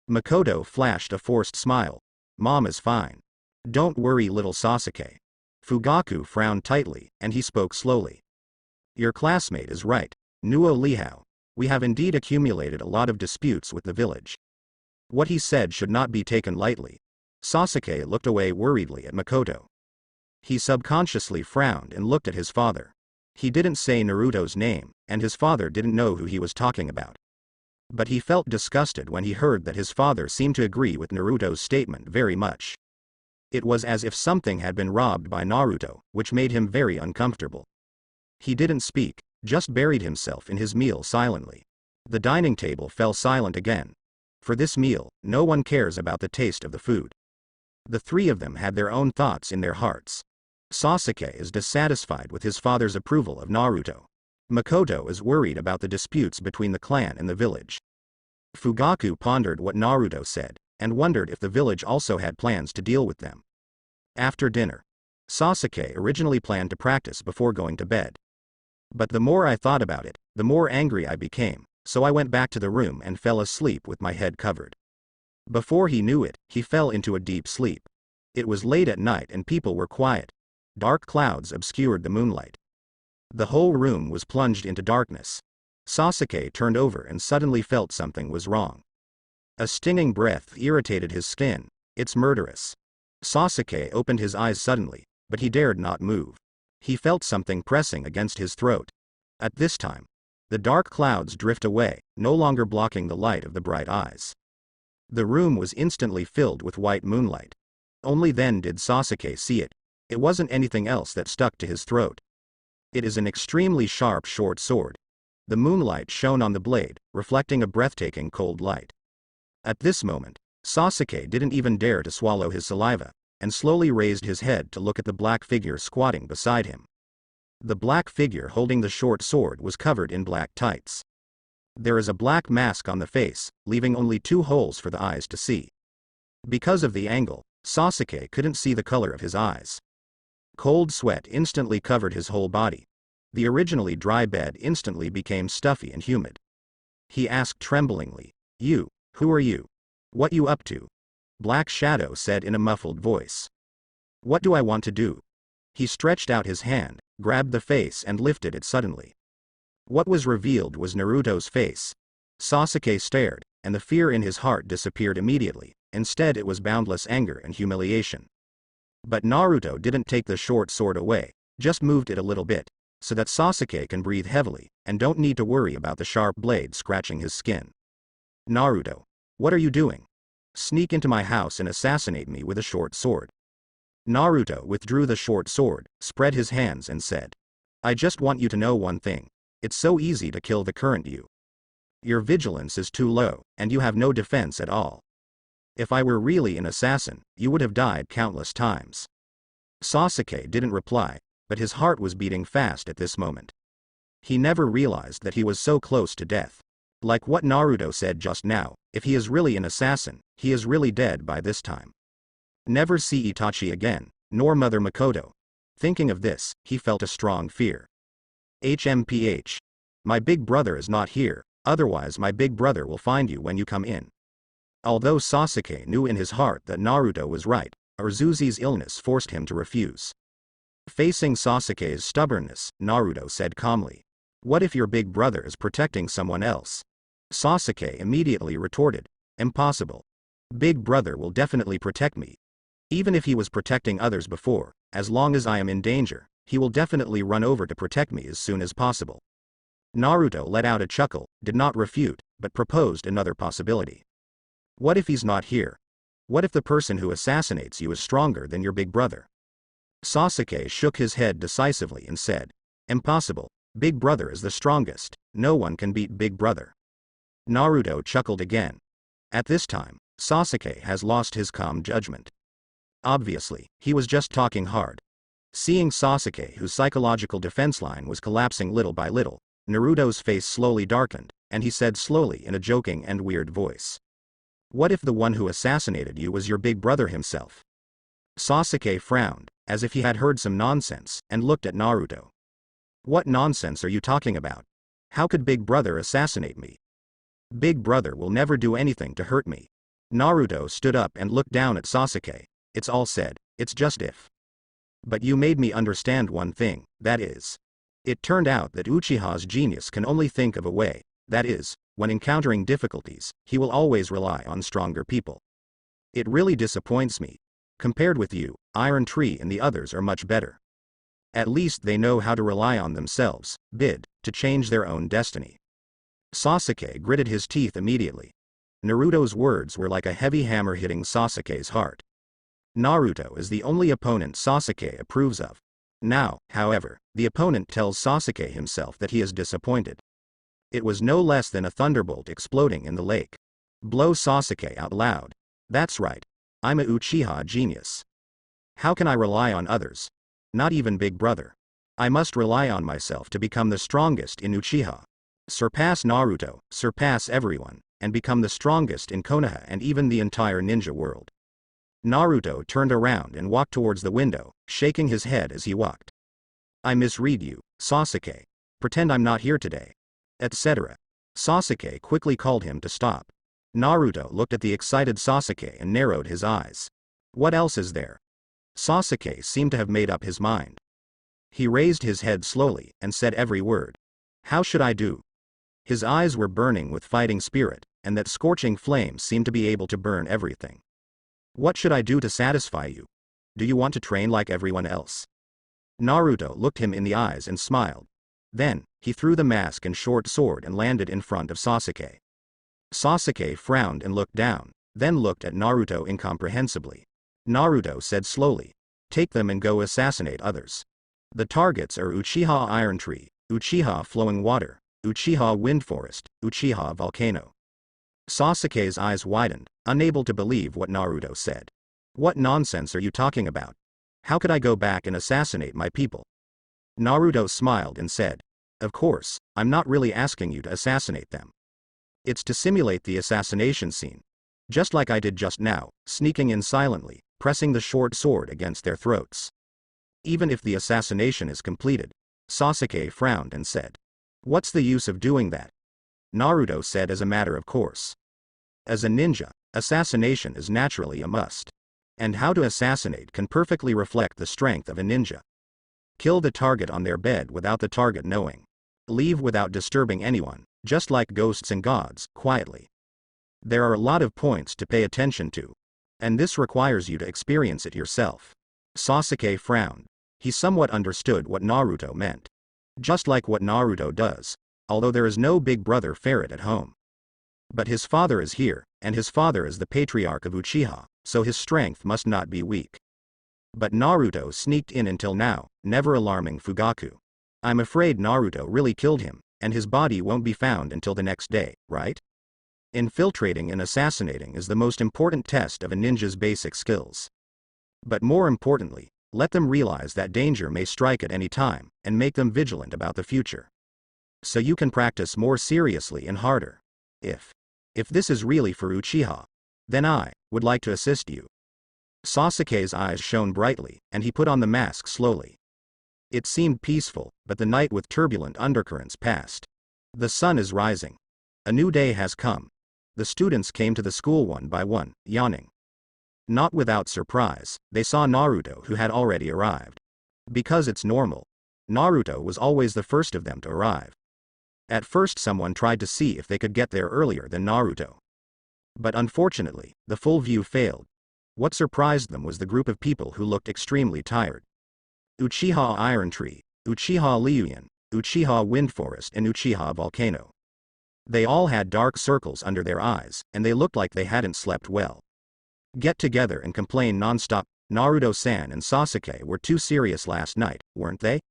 Makoto flashed a forced smile. Mom is fine. Don't worry, little Sasuke. Fugaku frowned tightly, and he spoke slowly. Your classmate is right, Nuo Lihao. We have indeed accumulated a lot of disputes with the village. What he said should not be taken lightly. Sasuke looked away worriedly at Makoto. He subconsciously frowned and looked at his father. He didn't say Naruto's name, and his father didn't know who he was talking about. But he felt disgusted when he heard that his father seemed to agree with Naruto's statement very much. It was as if something had been robbed by Naruto, which made him very uncomfortable. He didn't speak, just buried himself in his meal silently. The dining table fell silent again. For this meal, no one cares about the taste of the food. The three of them had their own thoughts in their hearts. Sasuke is dissatisfied with his father's approval of Naruto. Makoto is worried about the disputes between the clan and the village. Fugaku pondered what Naruto said, and wondered if the village also had plans to deal with them. After dinner, Sasuke originally planned to practice before going to bed. But the more I thought about it, the more angry I became, so I went back to the room and fell asleep with my head covered. Before he knew it, he fell into a deep sleep. It was late at night and people were quiet. Dark clouds obscured the moonlight. The whole room was plunged into darkness. Sasuke turned over and suddenly felt something was wrong. A stinging breath irritated his skin. It's murderous. Sasuke opened his eyes suddenly, but he dared not move. He felt something pressing against his throat. At this time, the dark clouds drift away, no longer blocking the light of the bright eyes. The room was instantly filled with white moonlight. Only then did Sasuke see it. It wasn't anything else that stuck to his throat. It is an extremely sharp short sword. The moonlight shone on the blade, reflecting a breathtaking cold light. At this moment, Sasuke didn't even dare to swallow his saliva, and slowly raised his head to look at the black figure squatting beside him. The black figure holding the short sword was covered in black tights. There is a black mask on the face, leaving only 2 holes for the eyes to see. Because of the angle, Sasuke couldn't see the color of his eyes. Cold sweat instantly covered his whole body. The originally dry bed instantly became stuffy and humid. He asked tremblingly, Who are you? What you up to? Black Shadow said in a muffled voice. What do I want to do? He stretched out his hand, grabbed the face and lifted it suddenly. What was revealed was Naruto's face. Sasuke stared, and the fear in his heart disappeared immediately. Instead it was boundless anger and humiliation. But Naruto didn't take the short sword away, just moved it a little bit, so that Sasuke can breathe heavily, and don't need to worry about the sharp blade scratching his skin. Naruto, what are you doing? Sneak into my house and assassinate me with a short sword. Naruto withdrew the short sword, spread his hands and said, I just want you to know one thing. It's so easy to kill the current you. Your vigilance is too low, and you have no defense at all. If I were really an assassin, you would have died countless times. Sasuke didn't reply, but his heart was beating fast at this moment. He never realized that he was so close to death. Like what Naruto said just now, if he is really an assassin, he is really dead by this time. Never see Itachi again, nor Mother Makoto. Thinking of this, he felt a strong fear. HMPH. My big brother is not here, otherwise my big brother will find you when you come in. Although Sasuke knew in his heart that Naruto was right, Urzuzi's illness forced him to refuse. Facing Sasuke's stubbornness, Naruto said calmly, "What if your big brother is protecting someone else?" Sasuke immediately retorted, "Impossible. Big brother will definitely protect me. Even if he was protecting others before, as long as I am in danger, he will definitely run over to protect me as soon as possible." Naruto let out a chuckle, did not refute, but proposed another possibility. "What if he's not here? What if the person who assassinates you is stronger than your big brother?" Sasuke shook his head decisively and said, "Impossible. Big brother is the strongest, no one can beat big brother." Naruto chuckled again. At this time, Sasuke has lost his calm judgment. Obviously, he was just talking hard. Seeing Sasuke, whose psychological defense line was collapsing little by little, Naruto's face slowly darkened, and he said slowly in a joking and weird voice, "What if the one who assassinated you was your big brother himself?" Sasuke frowned, as if he had heard some nonsense, and looked at Naruto. "What nonsense are you talking about? How could big brother assassinate me? Big brother will never do anything to hurt me." Naruto stood up and looked down at Sasuke. "It's all said, it's just if. But you made me understand one thing, that is. It turned out that Uchiha's genius can only think of a way, that is, when encountering difficulties, he will always rely on stronger people. It really disappoints me. Compared with you, Iron Tree and the others are much better. At least they know how to rely on themselves, to change their own destiny." Sasuke gritted his teeth immediately. Naruto's words were like a heavy hammer hitting Sasuke's heart. Naruto is the only opponent Sasuke approves of. Now, however, the opponent tells Sasuke himself that he is disappointed. It was no less than a thunderbolt exploding in the lake. Blow Sasuke out loud. "That's right. I'm a Uchiha genius. How can I rely on others? Not even big brother. I must rely on myself to become the strongest in Uchiha. Surpass Naruto, surpass everyone, and become the strongest in Konoha and even the entire ninja world." Naruto turned around and walked towards the window, shaking his head as he walked. "I misread you, Sasuke. Pretend I'm not here today. Etc." Sasuke quickly called him to stop. Naruto looked at the excited Sasuke and narrowed his eyes. "What else is there?" Sasuke seemed to have made up his mind. He raised his head slowly and said every word. "How should I do?" His eyes were burning with fighting spirit, and that scorching flame seemed to be able to burn everything. "What should I do to satisfy you? Do you want to train like everyone else?" Naruto looked him in the eyes and smiled. Then, he threw the mask and short sword and landed in front of Sasuke. Sasuke frowned and looked down, then looked at Naruto incomprehensibly. Naruto said slowly, "Take them and go assassinate others. The targets are Uchiha Iron Tree, Uchiha Flowing Water, Uchiha Wind Forest, Uchiha Volcano." Sasuke's eyes widened, unable to believe what Naruto said. "What nonsense are you talking about? How could I go back and assassinate my people?" Naruto smiled and said, "Of course, I'm not really asking you to assassinate them. It's to simulate the assassination scene. Just like I did just now, sneaking in silently, pressing the short sword against their throats. Even if the assassination is completed." Sasuke frowned and said, "What's the use of doing that?" Naruto said as a matter of course. As a ninja, assassination is naturally a must. And how to assassinate can perfectly reflect the strength of a ninja. Kill the target on their bed without the target knowing. Leave without disturbing anyone, just like ghosts and gods, quietly. There are a lot of points to pay attention to. And this requires you to experience it yourself." Sasuke frowned. He somewhat understood what Naruto meant. Just like what Naruto does, although there is no big brother ferret at home. But his father is here, and his father is the patriarch of Uchiha, so his strength must not be weak. But Naruto sneaked in until now, never alarming Fugaku. I'm afraid Naruto really killed him, and his body won't be found until the next day, right? Infiltrating and assassinating is the most important test of a ninja's basic skills. But more importantly, let them realize that danger may strike at any time, and make them vigilant about the future. So you can practice more seriously and harder. If this is really for Uchiha, then I would like to assist you. Sasuke's eyes shone brightly, and he put on the mask slowly. It seemed peaceful, but the night with turbulent undercurrents passed. The sun is rising. A new day has come. The students came to the school one by one, yawning. Not without surprise, they saw Naruto, who had already arrived. Because it's normal. Naruto was always the first of them to arrive. At first someone tried to see if they could get there earlier than Naruto. But unfortunately, the full view failed. What surprised them was the group of people who looked extremely tired. Uchiha Iron Tree, Uchiha Liuyan, Uchiha Wind Forest and Uchiha Volcano. They all had dark circles under their eyes, and they looked like they hadn't slept well. Get together and complain non-stop. Naruto-san and Sasuke were too serious last night, weren't they?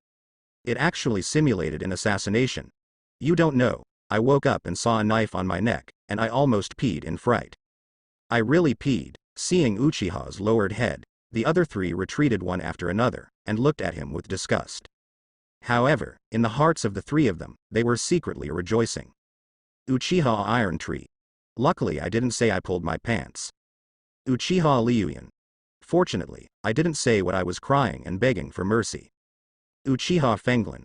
It actually simulated an assassination. You don't know, I woke up and saw a knife on my neck, and I almost peed in fright. I really peed. Seeing Uchiha's lowered head, the other three retreated one after another, and looked at him with disgust. However, in the hearts of the three of them, they were secretly rejoicing. Uchiha Iron Tree. Luckily I didn't say I pulled my pants. Uchiha Liuyan. Fortunately, I didn't say what I was crying and begging for mercy. Uchiha Fenglin.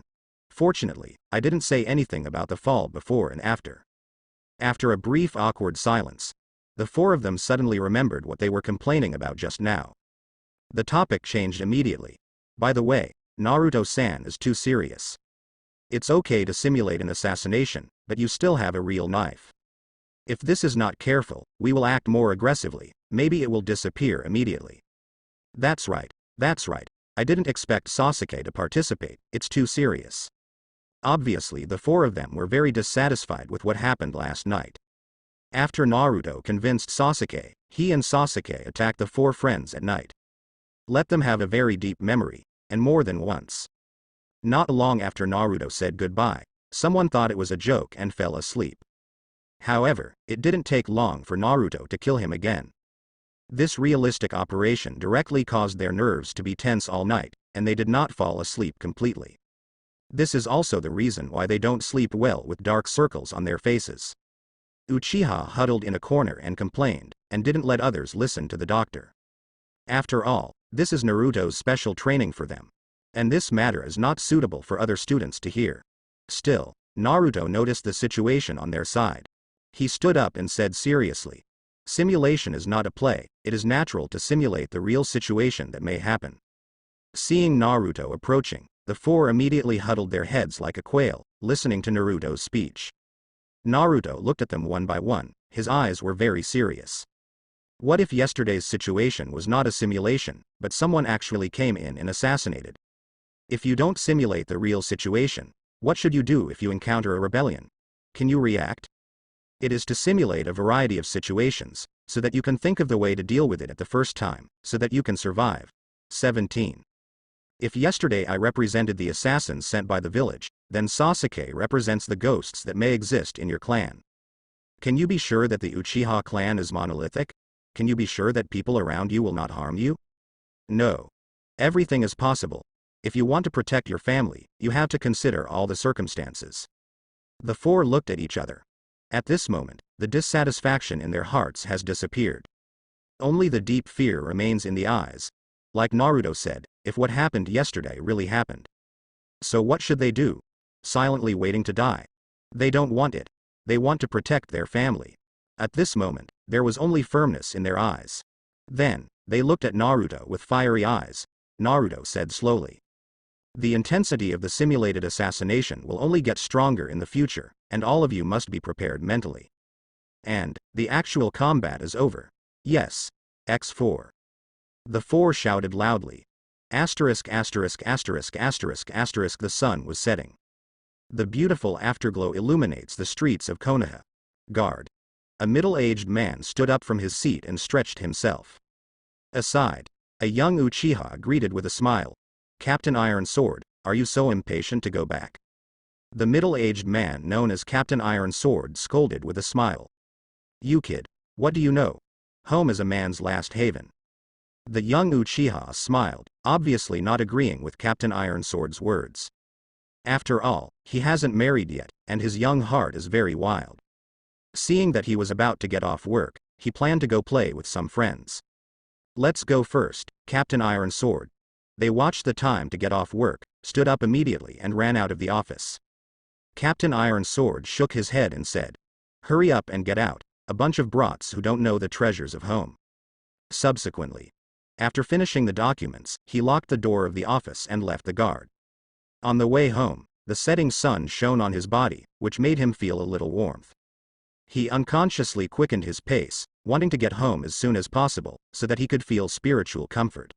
Fortunately, I didn't say anything about the fall before and after. After a brief awkward silence, the four of them suddenly remembered what they were complaining about just now. The topic changed immediately. By the way, Naruto-san is too serious. It's okay to simulate an assassination, but you still have a real knife. If this is not careful, we will act more aggressively, maybe it will disappear immediately. That's right. I didn't expect Sasuke to participate, it's too serious. Obviously the four of them were very dissatisfied with what happened last night. After Naruto convinced Sasuke, he and Sasuke attacked the four friends at night. Let them have a very deep memory, and more than once. Not long after Naruto said goodbye, someone thought it was a joke and fell asleep. However, it didn't take long for Naruto to kill him again. This realistic operation directly caused their nerves to be tense all night, and they did not fall asleep completely. This is also the reason why they don't sleep well with dark circles on their faces. Uchiha huddled in a corner and complained, and didn't let others listen to the doctor. After all, this is Naruto's special training for them. And this matter is not suitable for other students to hear. Still, Naruto noticed the situation on their side. He stood up and said seriously, simulation is not a play, it is natural to simulate the real situation that may happen. Seeing Naruto approaching, the four immediately huddled their heads like a quail, listening to Naruto's speech. Naruto looked at them one by one, his eyes were very serious. What if yesterday's situation was not a simulation, but someone actually came in and assassinated? If you don't simulate the real situation, what should you do if you encounter a rebellion? Can you react? It is to simulate a variety of situations, so that you can think of the way to deal with it at the first time, so that you can survive. 17. If yesterday I represented the assassins sent by the village, then Sasuke represents the ghosts that may exist in your clan. Can you be sure that the Uchiha clan is monolithic? Can you be sure that people around you will not harm you? No. Everything is possible. If you want to protect your family, you have to consider all the circumstances. The four looked at each other. At this moment, the dissatisfaction in their hearts has disappeared. Only the deep fear remains in the eyes. Like Naruto said, if what happened yesterday really happened. So what should they do? Silently waiting to die? They don't want it. They want to protect their family. At this moment, there was only firmness in their eyes. Then, they looked at Naruto with fiery eyes. Naruto said slowly. The intensity of the simulated assassination will only get stronger in the future, and all of you must be prepared mentally. And, the actual combat is over. Yes. X4. The four shouted loudly. Asterisk asterisk asterisk asterisk asterisk. The sun was setting. The beautiful afterglow illuminates the streets of Konoha. Guard. A middle-aged man stood up from his seat and stretched himself. Aside, a young Uchiha greeted with a smile. Captain Iron Sword, are you so impatient to go back? The middle-aged man known as Captain Iron Sword scolded with a smile. You kid, what do you know? Home is a man's last haven. The young Uchiha smiled, obviously not agreeing with Captain Iron Sword's words. After all, he hasn't married yet, and his young heart is very wild. Seeing that he was about to get off work, he planned to go play with some friends. Let's go first, Captain Iron Sword. They watched the time to get off work, stood up immediately and ran out of the office. Captain Iron Sword shook his head and said, "Hurry up and get out, a bunch of brats who don't know the treasures of home." Subsequently, after finishing the documents, he locked the door of the office and left the guard. On the way home, the setting sun shone on his body, which made him feel a little warmth. He unconsciously quickened his pace, wanting to get home as soon as possible, so that he could feel spiritual comfort.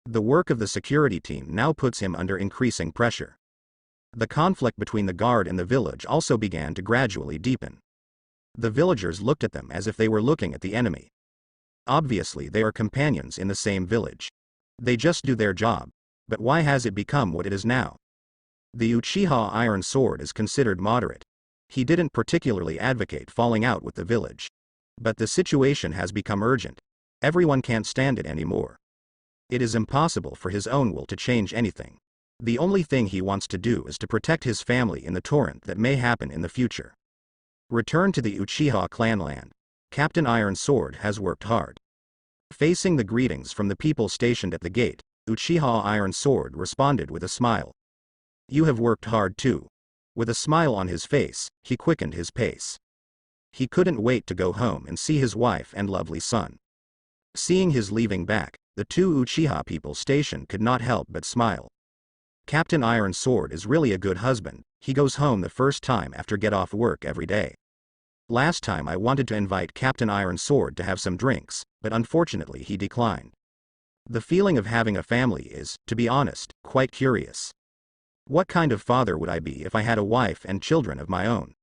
The work of the security team now puts him under increasing pressure. The conflict between the guard and the village also began to gradually deepen. The villagers looked at them as if they were looking at the enemy. Obviously they are companions in the same village. They just do their job. But why has it become what it is now? The Uchiha Iron Sword is considered moderate. He didn't particularly advocate falling out with the village. But the situation has become urgent. Everyone can't stand it anymore. It is impossible for his own will to change anything. The only thing he wants to do is to protect his family in the torrent that may happen in the future. Return to the Uchiha clanland. Captain Iron Sword has worked hard. Facing the greetings from the people stationed at the gate, Uchiha Iron Sword responded with a smile. "You have worked hard too." With a smile on his face, he quickened his pace. He couldn't wait to go home and see his wife and lovely son. Seeing his leaving back, the two Uchiha people stationed could not help but smile. Captain Iron Sword is really a good husband. He goes home the first time after get off work every day. Last time I wanted to invite Captain Iron Sword to have some drinks, but unfortunately he declined. The feeling of having a family is, to be honest, quite curious. What kind of father would I be if I had a wife and children of my own?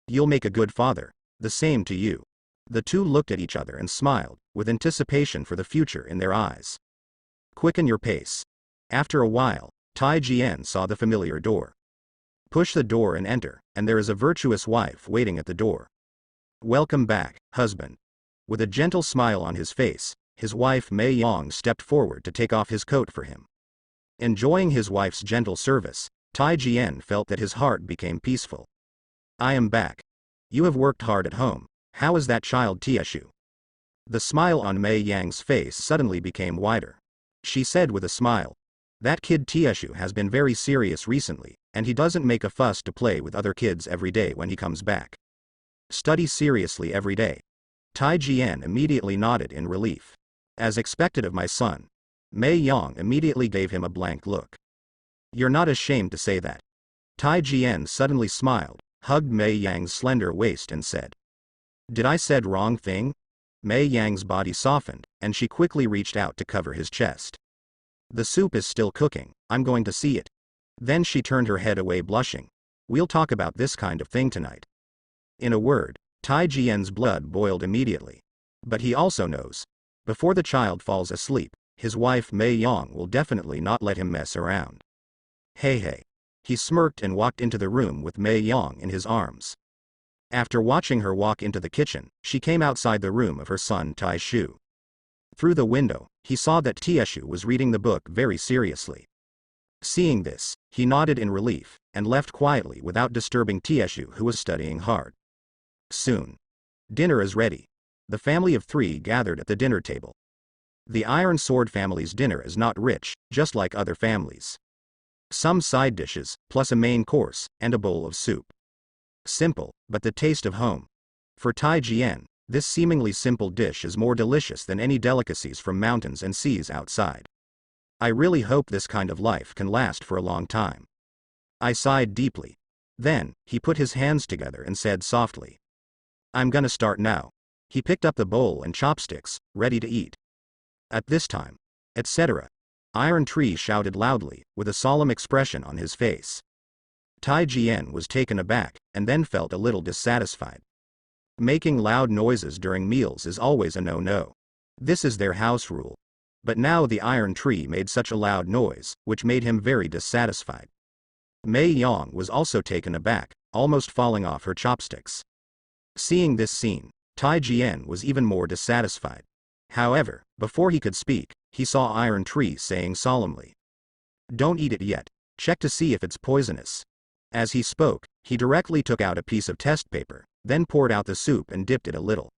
You'll make a good father. The same to you. The two looked at each other and smiled, with anticipation for the future in their eyes. Quicken your pace. After a while, Tai Jian saw the familiar door. Push the door and enter, and there is a virtuous wife waiting at the door. Welcome back, husband. With a gentle smile on his face, his wife Mei Yang stepped forward to take off his coat for him. Enjoying his wife's gentle service, Tai Jian felt that his heart became peaceful. I am back. You have worked hard at home. How is that child Tieshu? The smile on Mei Yang's face suddenly became wider. She said with a smile, that kid Tieshu has been very serious recently, and he doesn't make a fuss to play with other kids every day when he comes back. Study seriously every day. Tai Jian immediately nodded in relief. As expected of my son. Mei Yang immediately gave him a blank look. You're not ashamed to say that. Tai Jian suddenly smiled, hugged Mei Yang's slender waist and said. Did I said wrong thing? Mei Yang's body softened, and she quickly reached out to cover his chest. The soup is still cooking, I'm going to see it. Then she turned her head away blushing. We'll talk about this kind of thing tonight. In a word, Tai Jian's blood boiled immediately. But he also knows. Before the child falls asleep, his wife Mei Yang will definitely not let him mess around. Hey. He smirked and walked into the room with Mei Yang in his arms. After watching her walk into the kitchen, she came outside the room of her son Taishu. Through the window, he saw that Tieshu was reading the book very seriously. Seeing this, he nodded in relief, and left quietly without disturbing Tieshu who was studying hard. Soon. Dinner is ready. The family of three gathered at the dinner table. The Iron Sword family's dinner is not rich, just like other families. Some side dishes, plus a main course, and a bowl of soup. Simple, but the taste of home. For Tai Jian, this seemingly simple dish is more delicious than any delicacies from mountains and seas outside. I really hope this kind of life can last for a long time. I sighed deeply. Then, he put his hands together and said softly. I'm gonna start now. He picked up the bowl and chopsticks, ready to eat. At this time, etc. Iron Tree shouted loudly, with a solemn expression on his face. Tai Jian was taken aback, and then felt a little dissatisfied. Making loud noises during meals is always a no-no. This is their house rule. But now the Iron Tree made such a loud noise, which made him very dissatisfied. Mei Yang was also taken aback, almost falling off her chopsticks. Seeing this scene, Tai Jian was even more dissatisfied. However, before he could speak, he saw Iron Tree saying solemnly. Don't eat it yet. Check to see if it's poisonous. As he spoke, he directly took out a piece of test paper, then poured out the soup and dipped it a little.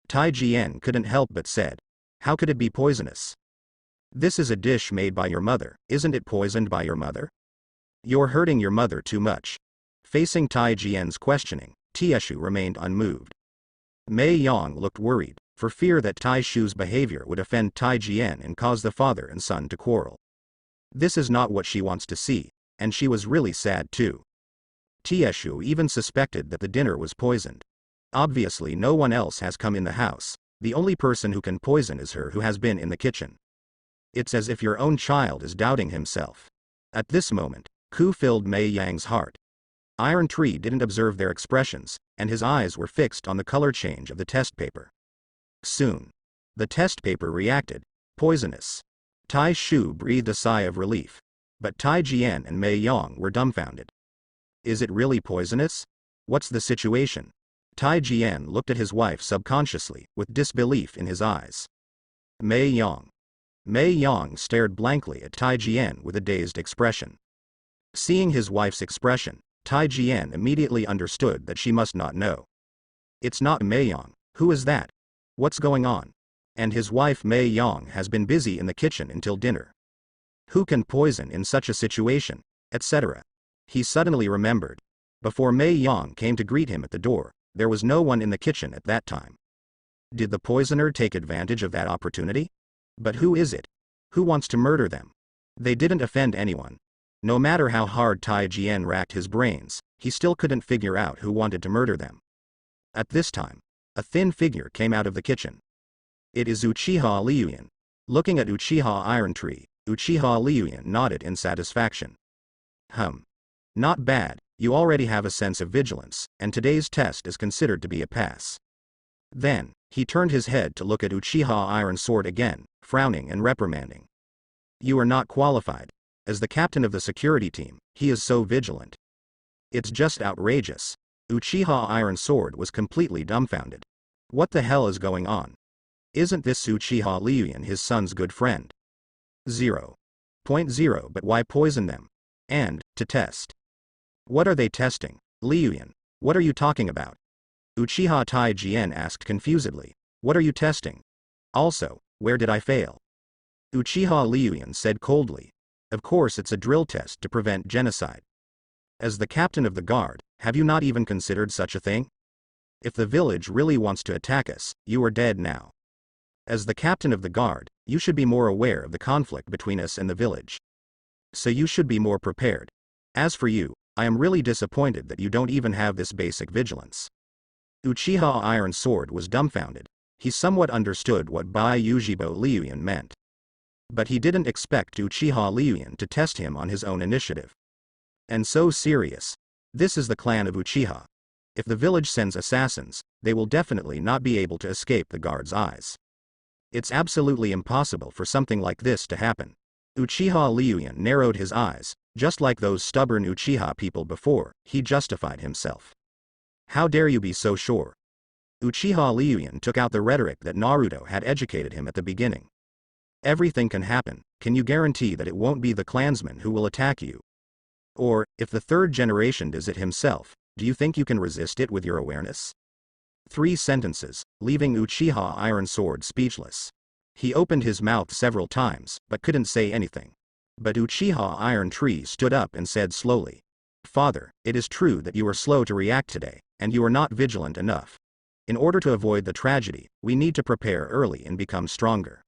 Tai Jian couldn't help but said, "How could it be poisonous? This is a dish made by your mother, isn't it poisoned by your mother? You're hurting your mother too much." Facing Tai Jian's questioning, Tieshu remained unmoved. Mei Yang looked worried, for fear that Tai Shu's behavior would offend Tai Jian and cause the father and son to quarrel. This is not what she wants to see, and she was really sad too. Tieshu even suspected that the dinner was poisoned. Obviously no one else has come in the house, the only person who can poison is her who has been in the kitchen. It's as if your own child is doubting himself. At this moment, Ku filled Mei Yang's heart. Iron Tree didn't observe their expressions, and his eyes were fixed on the color change of the test paper. Soon, the test paper reacted, poisonous. Tai Shu breathed a sigh of relief. But Tai Jian and Mei Yang were dumbfounded. Is it really poisonous? What's the situation? Tai Jian looked at his wife subconsciously, with disbelief in his eyes. Mei Yang stared blankly at Tai Jian with a dazed expression. Seeing his wife's expression, Tai Jian immediately understood that she must not know. It's not Mei Yang. Who is that? What's going on? And his wife Mei Yang has been busy in the kitchen until dinner. Who can poison in such a situation, etc. He suddenly remembered. Before Mei Yang came to greet him at the door, there was no one in the kitchen at that time. Did the poisoner take advantage of that opportunity? But who is it? Who wants to murder them? They didn't offend anyone. No matter how hard Tai Jian racked his brains, he still couldn't figure out who wanted to murder them. At this time, a thin figure came out of the kitchen. It is Uchiha Liuyan. Looking at Uchiha Iron Tree, Uchiha Liuyan nodded in satisfaction. Not bad, you already have a sense of vigilance, and today's test is considered to be a pass. Then, he turned his head to look at Uchiha Iron Sword again, frowning and reprimanding. You are not qualified. As the captain of the security team, he is so vigilant. It's just outrageous. Uchiha Iron Sword was completely dumbfounded. What the hell is going on? Isn't this Uchiha Liuyan his son's good friend? 0.0 But why poison them? And, to test. What are they testing? Liuyan, what are you talking about? Uchiha Tai Jian asked confusedly. What are you testing? Also, where did I fail? Uchiha Liuyan said coldly. Of course it's a drill test to prevent genocide. As the captain of the guard, have you not even considered such a thing? If the village really wants to attack us, you are dead now. As the captain of the guard, you should be more aware of the conflict between us and the village. So you should be more prepared. As for you, I am really disappointed that you don't even have this basic vigilance. Uchiha Iron Sword was dumbfounded. He somewhat understood what Bai Yujibo Liuyan meant. But he didn't expect Uchiha Liuyan to test him on his own initiative. And so serious. This is the clan of Uchiha. If the village sends assassins, they will definitely not be able to escape the guard's eyes. It's absolutely impossible for something like this to happen. Uchiha Liuyan narrowed his eyes, just like those stubborn Uchiha people before. He justified himself. How dare you be so sure? Uchiha Liuyan took out the rhetoric that Naruto had educated him at the beginning. Everything can happen. Can you guarantee that it won't be the clansman who will attack you? Or, if the third generation does it himself, do you think you can resist it with your awareness? 3 sentences, leaving Uchiha Iron Sword speechless. He opened his mouth several times, but couldn't say anything. But Uchiha Iron Tree stood up and said slowly. Father, it is true that you are slow to react today, and you are not vigilant enough. In order to avoid the tragedy, we need to prepare early and become stronger.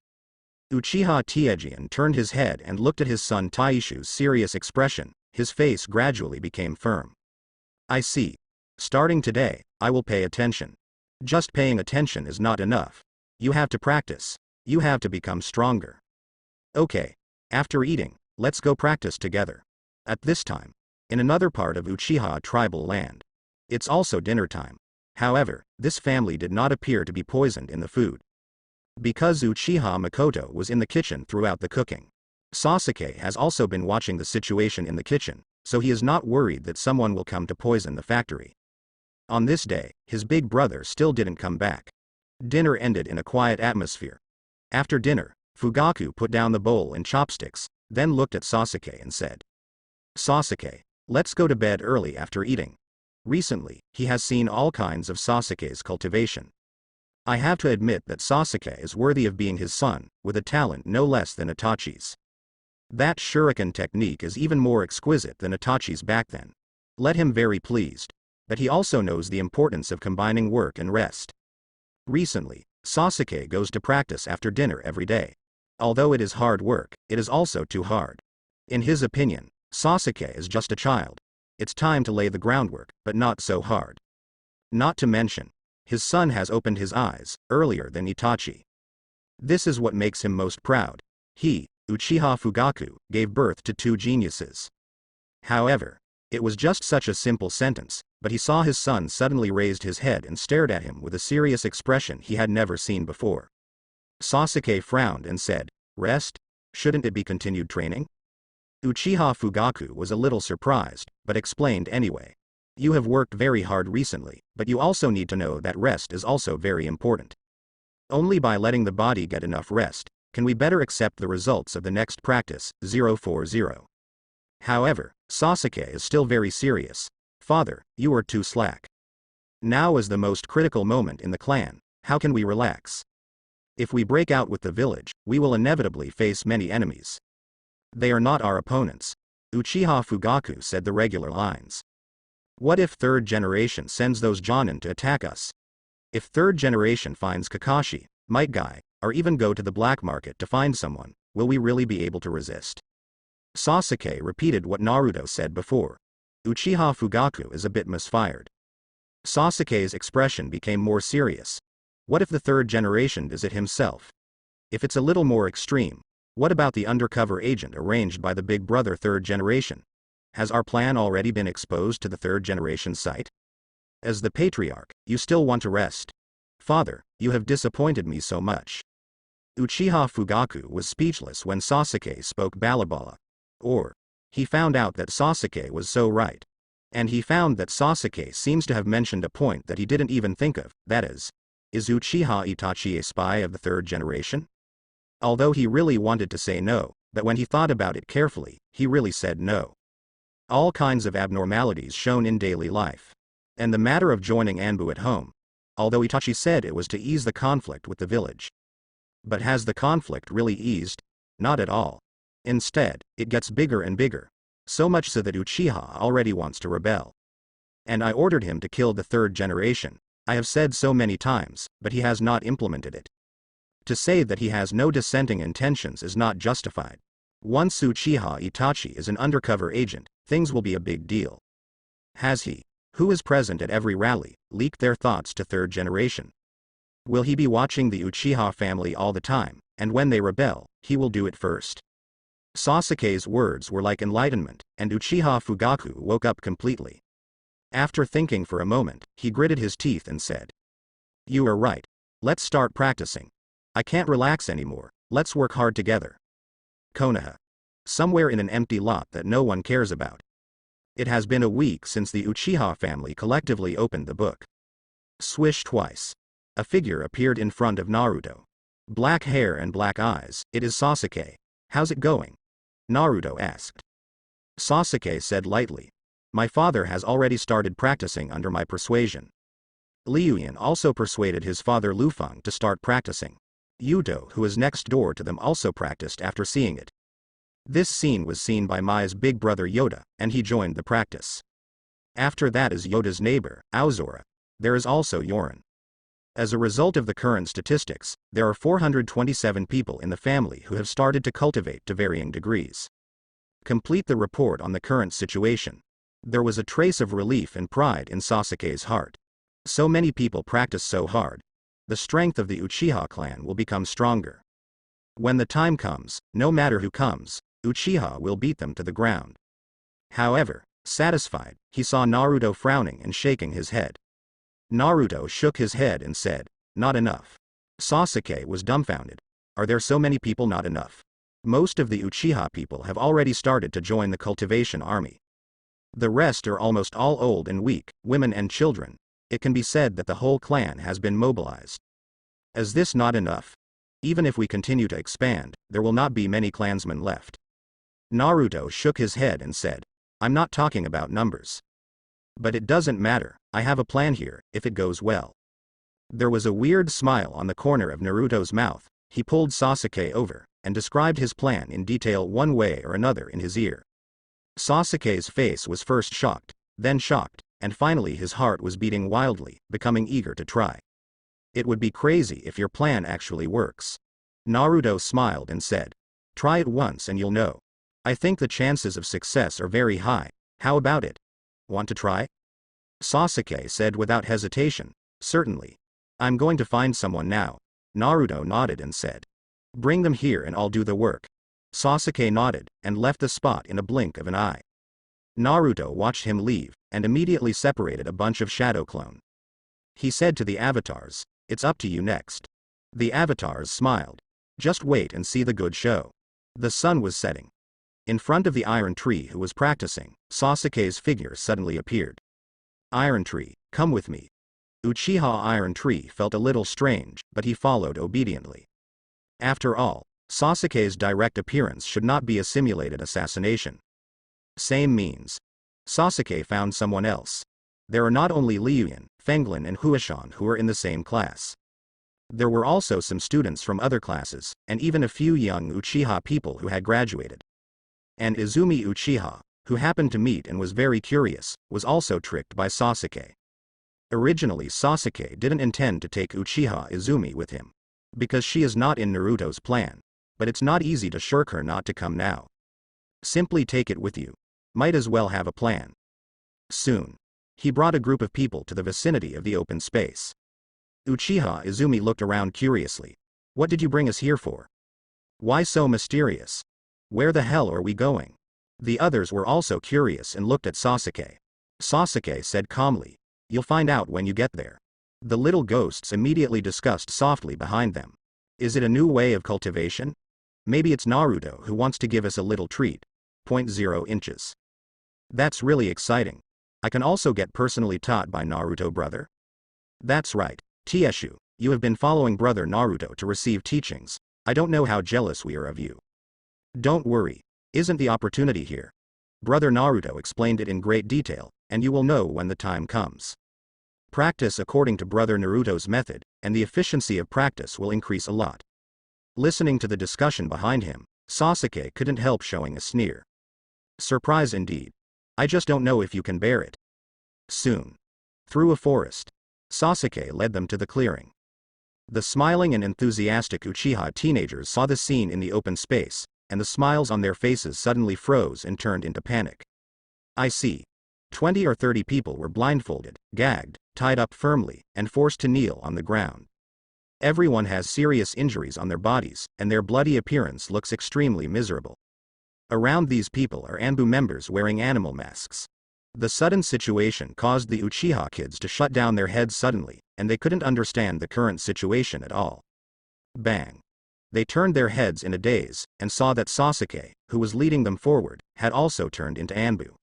Uchiha Tiantian turned his head and looked at his son Taishu's serious expression. His face gradually became firm. I see. Starting today, I will pay attention. Just paying attention is not enough. You have to practice. You have to become stronger. Okay. After eating, let's go practice together. At this time, in another part of Uchiha tribal land. It's also dinner time. However, this family did not appear to be poisoned in the food. Because Uchiha Makoto was in the kitchen throughout the cooking. Sasuke has also been watching the situation in the kitchen, so he is not worried that someone will come to poison the factory. On this day, his big brother still didn't come back. Dinner ended in a quiet atmosphere. After dinner, Fugaku put down the bowl and chopsticks, then looked at Sasuke and said, Sasuke, let's go to bed early after eating. Recently, he has seen all kinds of Sasuke's cultivation. I have to admit that Sasuke is worthy of being his son, with a talent no less than Itachi's. That shuriken technique is even more exquisite than Itachi's back then. Let him very pleased. But he also knows the importance of combining work and rest. Recently, Sasuke goes to practice after dinner every day. Although it is hard work, it is also too hard. In his opinion, Sasuke is just a child. It's time to lay the groundwork, but not so hard. Not to mention, his son has opened his eyes, earlier than Itachi. This is what makes him most proud. He, Uchiha Fugaku, gave birth to 2 geniuses. However, it was just such a simple sentence, but he saw his son suddenly raised his head and stared at him with a serious expression he had never seen before. Sasuke frowned and said, "Rest? Shouldn't it be continued training?" Uchiha Fugaku was a little surprised, but explained anyway. "You have worked very hard recently, but you also need to know that rest is also very important. Only by letting the body get enough rest, can we better accept the results of the next practice, 040. However, Sasuke is still very serious. "Father, you are too slack. Now is the most critical moment in the clan. How can we relax? If we break out with the village, we will inevitably face many enemies. They are not our opponents." Uchiha Fugaku said the regular lines. "What if 3rd generation sends those Jonin to attack us? If 3rd generation finds Kakashi, Might Guy, or even go to the black market to find someone, will we really be able to resist?" Sasuke repeated what Naruto said before. Uchiha Fugaku is a bit misfired. Sasuke's expression became more serious. What if the 3rd generation does it himself? If it's a little more extreme, what about the undercover agent arranged by the big brother 3rd generation? Has our plan already been exposed to the 3rd generation site? As the patriarch, you still want to rest? Father, you have disappointed me so much. Uchiha Fugaku was speechless when Sasuke spoke balabala. He found out that Sasuke was so right. And he found that Sasuke seems to have mentioned a point that he didn't even think of, that is Uchiha Itachi a spy of the 3rd generation? Although he really wanted to say no, but when he thought about it carefully, he really said no. All kinds of abnormalities shown in daily life. And the matter of joining Anbu at home. Although Itachi said it was to ease the conflict with the village. But has the conflict really eased? Not at all. Instead, it gets bigger and bigger. So much so that Uchiha already wants to rebel. And I ordered him to kill the 3rd generation. I have said so many times, but he has not implemented it. To say that he has no dissenting intentions is not justified. Once Uchiha Itachi is an undercover agent, things will be a big deal. Has he, who is present at every rally, leaked their thoughts to 3rd generation? Will he be watching the Uchiha family all the time, and when they rebel, he will do it first? Sasuke's words were like enlightenment, and Uchiha Fugaku woke up completely. After thinking for a moment, he gritted his teeth and said, "You are right. Let's start practicing. I can't relax anymore, let's work hard together." Konoha. Somewhere in an empty lot that no one cares about. It has been a week since the Uchiha family collectively opened the book. Swish twice. A figure appeared in front of Naruto. Black hair and black eyes. "It is Sasuke. How's it going?" Naruto asked. Sasuke said lightly, "My father has already started practicing under my persuasion." Liuyan also persuaded his father Lufeng to start practicing. Yuto, who is next door to them, also practiced after seeing it. This scene was seen by Mai's big brother Yoda, and he joined the practice. After that is Yoda's neighbor, Aozora. There is also Yorin. As a result of the current statistics, there are 427 people in the family who have started to cultivate to varying degrees. Complete the report on the current situation. There was a trace of relief and pride in Sasuke's heart. So many people practice so hard. The strength of the Uchiha clan will become stronger. When the time comes, no matter who comes, Uchiha will beat them to the ground. However, satisfied, he saw Naruto frowning and shaking his head. Naruto shook his head and said, "Not enough." Sasuke was dumbfounded. Are there so many people not enough? Most of the Uchiha people have already started to join the cultivation army. The rest are almost all old and weak, women and children. It can be said that the whole clan has been mobilized. Is this not enough? Even if we continue to expand, there will not be many clansmen left. Naruto shook his head and said, "I'm not talking about numbers. But it doesn't matter, I have a plan here, if it goes well. There was a weird smile on the corner of Naruto's mouth. He pulled Sasuke over, and described his plan in detail one way or another in his ear. Sasuke's face was first shocked, then shocked, and finally his heart was beating wildly, becoming eager to try. It would be crazy if your plan actually works. Naruto smiled and said, try it once and you'll know. I think the chances of success are very high. How about it? Want to try? Sasuke said without hesitation, certainly. I'm going to find someone now. Naruto nodded and said, bring them here and I'll do the work. Sasuke nodded, and left the spot in a blink of an eye. Naruto watched him leave, and immediately separated a bunch of shadow clone. He said to the avatars, it's up to you next. The avatars smiled. Just wait and see the good show. The sun was setting. In front of the Iron Tree who was practicing, Sasuke's figure suddenly appeared. Iron Tree, come with me. Uchiha Iron Tree felt a little strange, but he followed obediently. After all, Sasuke's direct appearance should not be a simulated assassination. Same means. Sasuke found someone else. There are not only Liuyan, Fenglin and Huashan who are in the same class. There were also some students from other classes, and even a few young Uchiha people who had graduated. And Izumi Uchiha, who happened to meet and was very curious, was also tricked by Sasuke. Originally Sasuke didn't intend to take Uchiha Izumi with him, because she is not in Naruto's plan, but it's not easy to shirk her not to come now. Simply take it with you. Might as well have a plan. Soon. He brought a group of people to the vicinity of the open space. Uchiha Izumi looked around curiously. What did you bring us here for? Why so mysterious? Where the hell are we going? The others were also curious and looked at Sasuke. Sasuke said calmly, you'll find out when you get there. The little ghosts immediately discussed softly behind them. Is it a new way of cultivation? Maybe it's Naruto who wants to give us a little treat. 0.0 inches. That's really exciting. I can also get personally taught by Naruto brother? That's right, Tieshu, you have been following brother Naruto to receive teachings. I don't know how jealous we are of you. Don't worry, isn't the opportunity here? Brother Naruto explained it in great detail, and you will know when the time comes. Practice according to brother Naruto's method, and the efficiency of practice will increase a lot. Listening to the discussion behind him, Sasuke couldn't help showing a sneer. Surprise indeed. I just don't know if you can bear it. Soon. Through a forest. Sasuke led them to the clearing. The smiling and enthusiastic Uchiha teenagers saw the scene in the open space, and the smiles on their faces suddenly froze and turned into panic. I see. 20 or 30 people were blindfolded, gagged, tied up firmly, and forced to kneel on the ground. Everyone has serious injuries on their bodies, and their bloody appearance looks extremely miserable. Around these people are Anbu members wearing animal masks. The sudden situation caused the Uchiha kids to shut down their heads suddenly, and they couldn't understand the current situation at all. Bang. They turned their heads in a daze, and saw that Sasuke, who was leading them forward, had also turned into Anbu.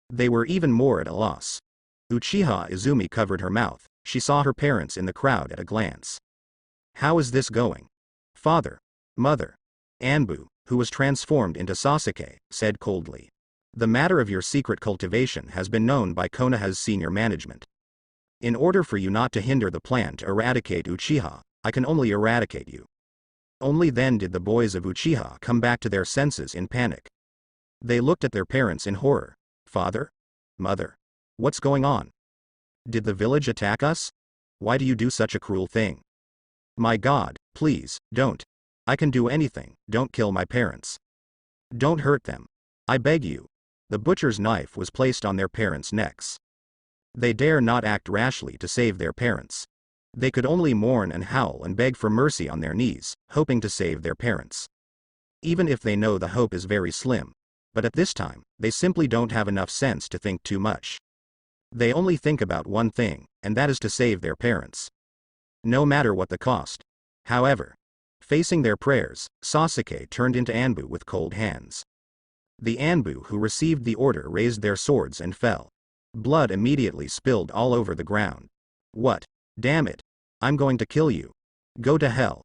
They were even more at a loss. Uchiha Izumi covered her mouth. She saw her parents in the crowd at a glance. How is this going? Father. Mother. Anbu, who was transformed into Sasuke, said coldly. The matter of your secret cultivation has been known by Konoha's senior management. In order for you not to hinder the plan to eradicate Uchiha, I can only eradicate you. Only then did the boys of Uchiha come back to their senses in panic. They looked at their parents in horror. Father? Mother? What's going on? Did the village attack us? Why do you do such a cruel thing? My God, please, don't. I can do anything, don't kill my parents. Don't hurt them. I beg you. The butcher's knife was placed on their parents' necks. They dare not act rashly to save their parents. They could only mourn and howl and beg for mercy on their knees, hoping to save their parents. Even if they know the hope is very slim. But at this time, they simply don't have enough sense to think too much. They only think about one thing, and that is to save their parents. No matter what the cost. However, facing their prayers, Sasuke turned into Anbu with cold hands. The Anbu who received the order raised their swords and fell. Blood immediately spilled all over the ground. What? Damn it. I'm going to kill you. Go to hell.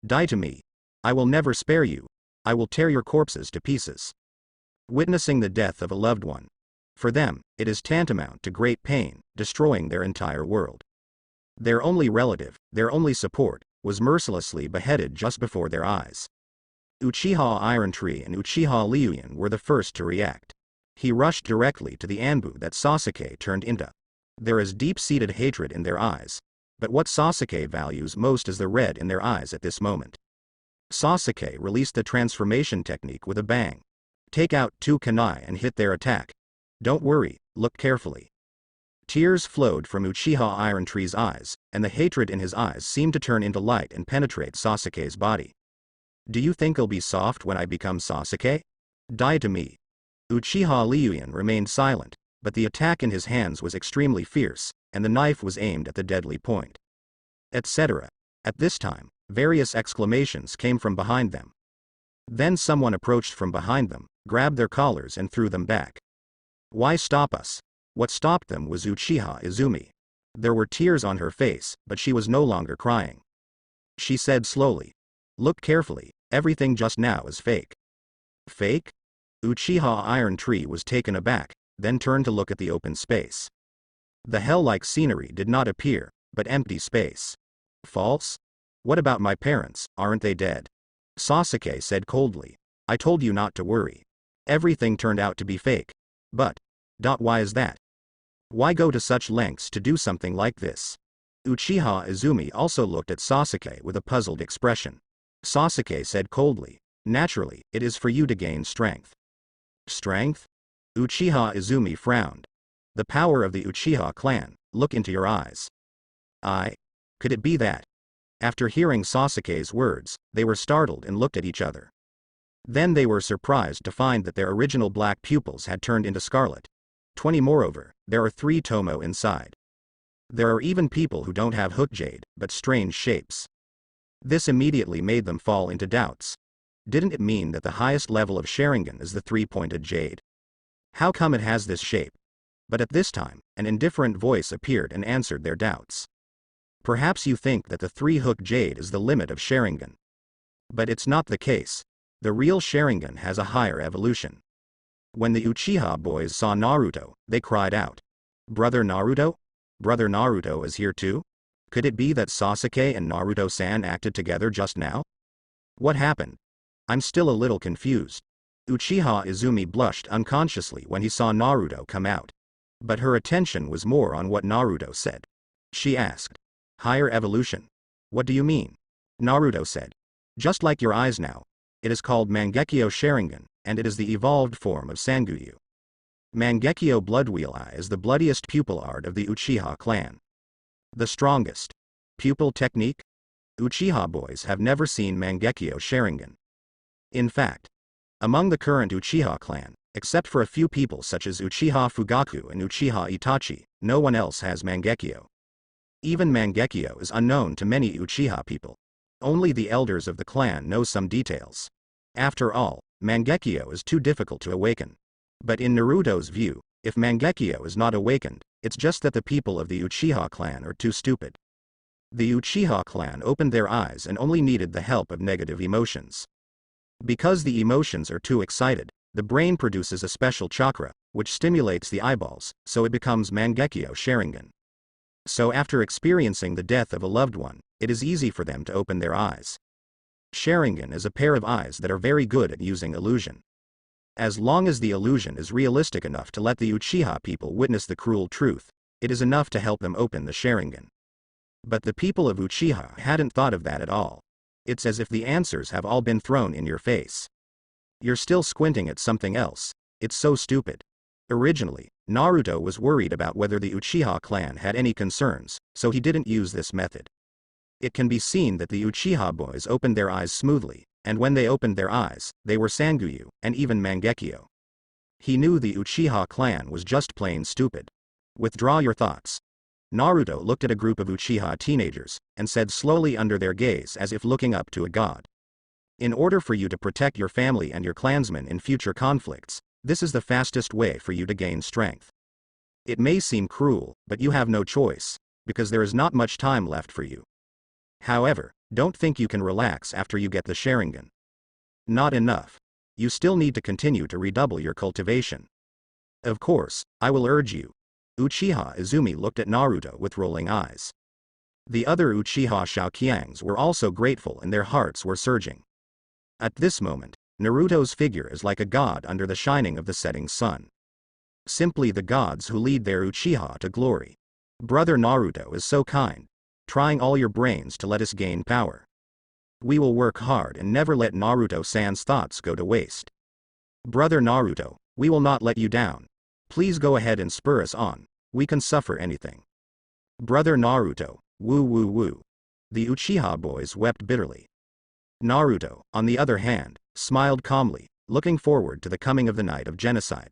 Die to me. I will never spare you. I will tear your corpses to pieces. Witnessing the death of a loved one. For them, it is tantamount to great pain, destroying their entire world. Their only relative, their only support, was mercilessly beheaded just before their eyes. Uchiha Iron Tree and Uchiha Liuyan were the first to react. He rushed directly to the Anbu that Sasuke turned into. There is deep-seated hatred in their eyes. But what Sasuke values most is the red in their eyes at this moment. Sasuke released the transformation technique with a bang. Take out 2 kunai and hit their attack. Don't worry, look carefully. Tears flowed from Uchiha Iron Tree's eyes, and the hatred in his eyes seemed to turn into light and penetrate Sasuke's body. Do you think I'll be soft when I become Sasuke? Die to me. Uchiha Liuyan remained silent, but the attack in his hands was extremely fierce, and the knife was aimed at the deadly point. Etc. At this time, various exclamations came from behind them. Then someone approached from behind them, grabbed their collars and threw them back. Why stop us? What stopped them was Uchiha Izumi. There were tears on her face, but she was no longer crying. She said slowly, "Look carefully, everything just now is fake." Fake? Uchiha Iron Tree was taken aback, then turned to look at the open space. The hell-like scenery did not appear, but empty space. False? What about my parents, aren't they dead? Sasuke said coldly. I told you not to worry. Everything turned out to be fake. But, why is that? Why go to such lengths to do something like this? Uchiha Izumi also looked at Sasuke with a puzzled expression. Sasuke said coldly, naturally, it is for you to gain strength. Strength? Uchiha Izumi frowned. The power of the Uchiha clan, look into your eyes. Could it be that? After hearing Sasuke's words, they were startled and looked at each other. Then they were surprised to find that their original black pupils had turned into scarlet. 20 Moreover, there are 3 tomo inside. There are even people who don't have hook jade, but strange shapes. This immediately made them fall into doubts. Didn't it mean that the highest level of Sharingan is the 3-pointed jade? How come it has this shape? But at this time, an indifferent voice appeared and answered their doubts. Perhaps you think that the 3-hook jade is the limit of Sharingan. But it's not the case. The real Sharingan has a higher evolution. When the Uchiha boys saw Naruto, they cried out, "Brother Naruto? Brother Naruto is here too? Could it be that Sasuke and Naruto-san acted together just now? What happened? I'm still a little confused." Uchiha Izumi blushed unconsciously when he saw Naruto come out. But her attention was more on what Naruto said. She asked, "Higher evolution? What do you mean?" Naruto said, "Just like your eyes now. It is called Mangekyo Sharingan, and it is the evolved form of Sangyu. Mangekyo Bloodwheel Eye is the bloodiest pupil art of the Uchiha clan. The strongest pupil technique? Uchiha boys have never seen Mangekyo Sharingan. In fact, among the current Uchiha clan, except for a few people such as Uchiha Fugaku and Uchiha Itachi, no one else has Mangekyo. Even Mangekyo is unknown to many Uchiha people. Only the elders of the clan know some details. After all, Mangekyo is too difficult to awaken. But in Naruto's view, if Mangekyo is not awakened, it's just that the people of the Uchiha clan are too stupid. The Uchiha clan opened their eyes and only needed the help of negative emotions. Because the emotions are too excited, the brain produces a special chakra, which stimulates the eyeballs, so it becomes Mangekyo Sharingan. So after experiencing the death of a loved one, it is easy for them to open their eyes. Sharingan is a pair of eyes that are very good at using illusion. As long as the illusion is realistic enough to let the Uchiha people witness the cruel truth, it is enough to help them open the Sharingan. But the people of Uchiha hadn't thought of that at all. It's as if the answers have all been thrown in your face. You're still squinting at something else. It's so stupid. Originally, Naruto was worried about whether the Uchiha clan had any concerns, so he didn't use this method. It can be seen that the Uchiha boys opened their eyes smoothly, and when they opened their eyes, they were Sangyu, and even Mangekyo. He knew the Uchiha clan was just plain stupid. Withdraw your thoughts. Naruto looked at a group of Uchiha teenagers, and said slowly under their gaze as if looking up to a god. In order for you to protect your family and your clansmen in future conflicts, this is the fastest way for you to gain strength. It may seem cruel, but you have no choice, because there is not much time left for you. However, don't think you can relax after you get the Sharingan. Not enough. You still need to continue to redouble your cultivation. Of course, I will urge you. Uchiha Izumi looked at Naruto with rolling eyes. The other Uchiha Shaoqiangs were also grateful and their hearts were surging. At this moment, Naruto's figure is like a god under the shining of the setting sun. Simply the gods who lead their Uchiha to glory. Brother Naruto is so kind, trying all your brains to let us gain power. We will work hard and never let Naruto-san's thoughts go to waste. Brother Naruto, we will not let you down. Please go ahead and spur us on, we can suffer anything. Brother Naruto, woo woo woo. The Uchiha boys wept bitterly. Naruto, on the other hand, smiled calmly, looking forward to the coming of the night of genocide.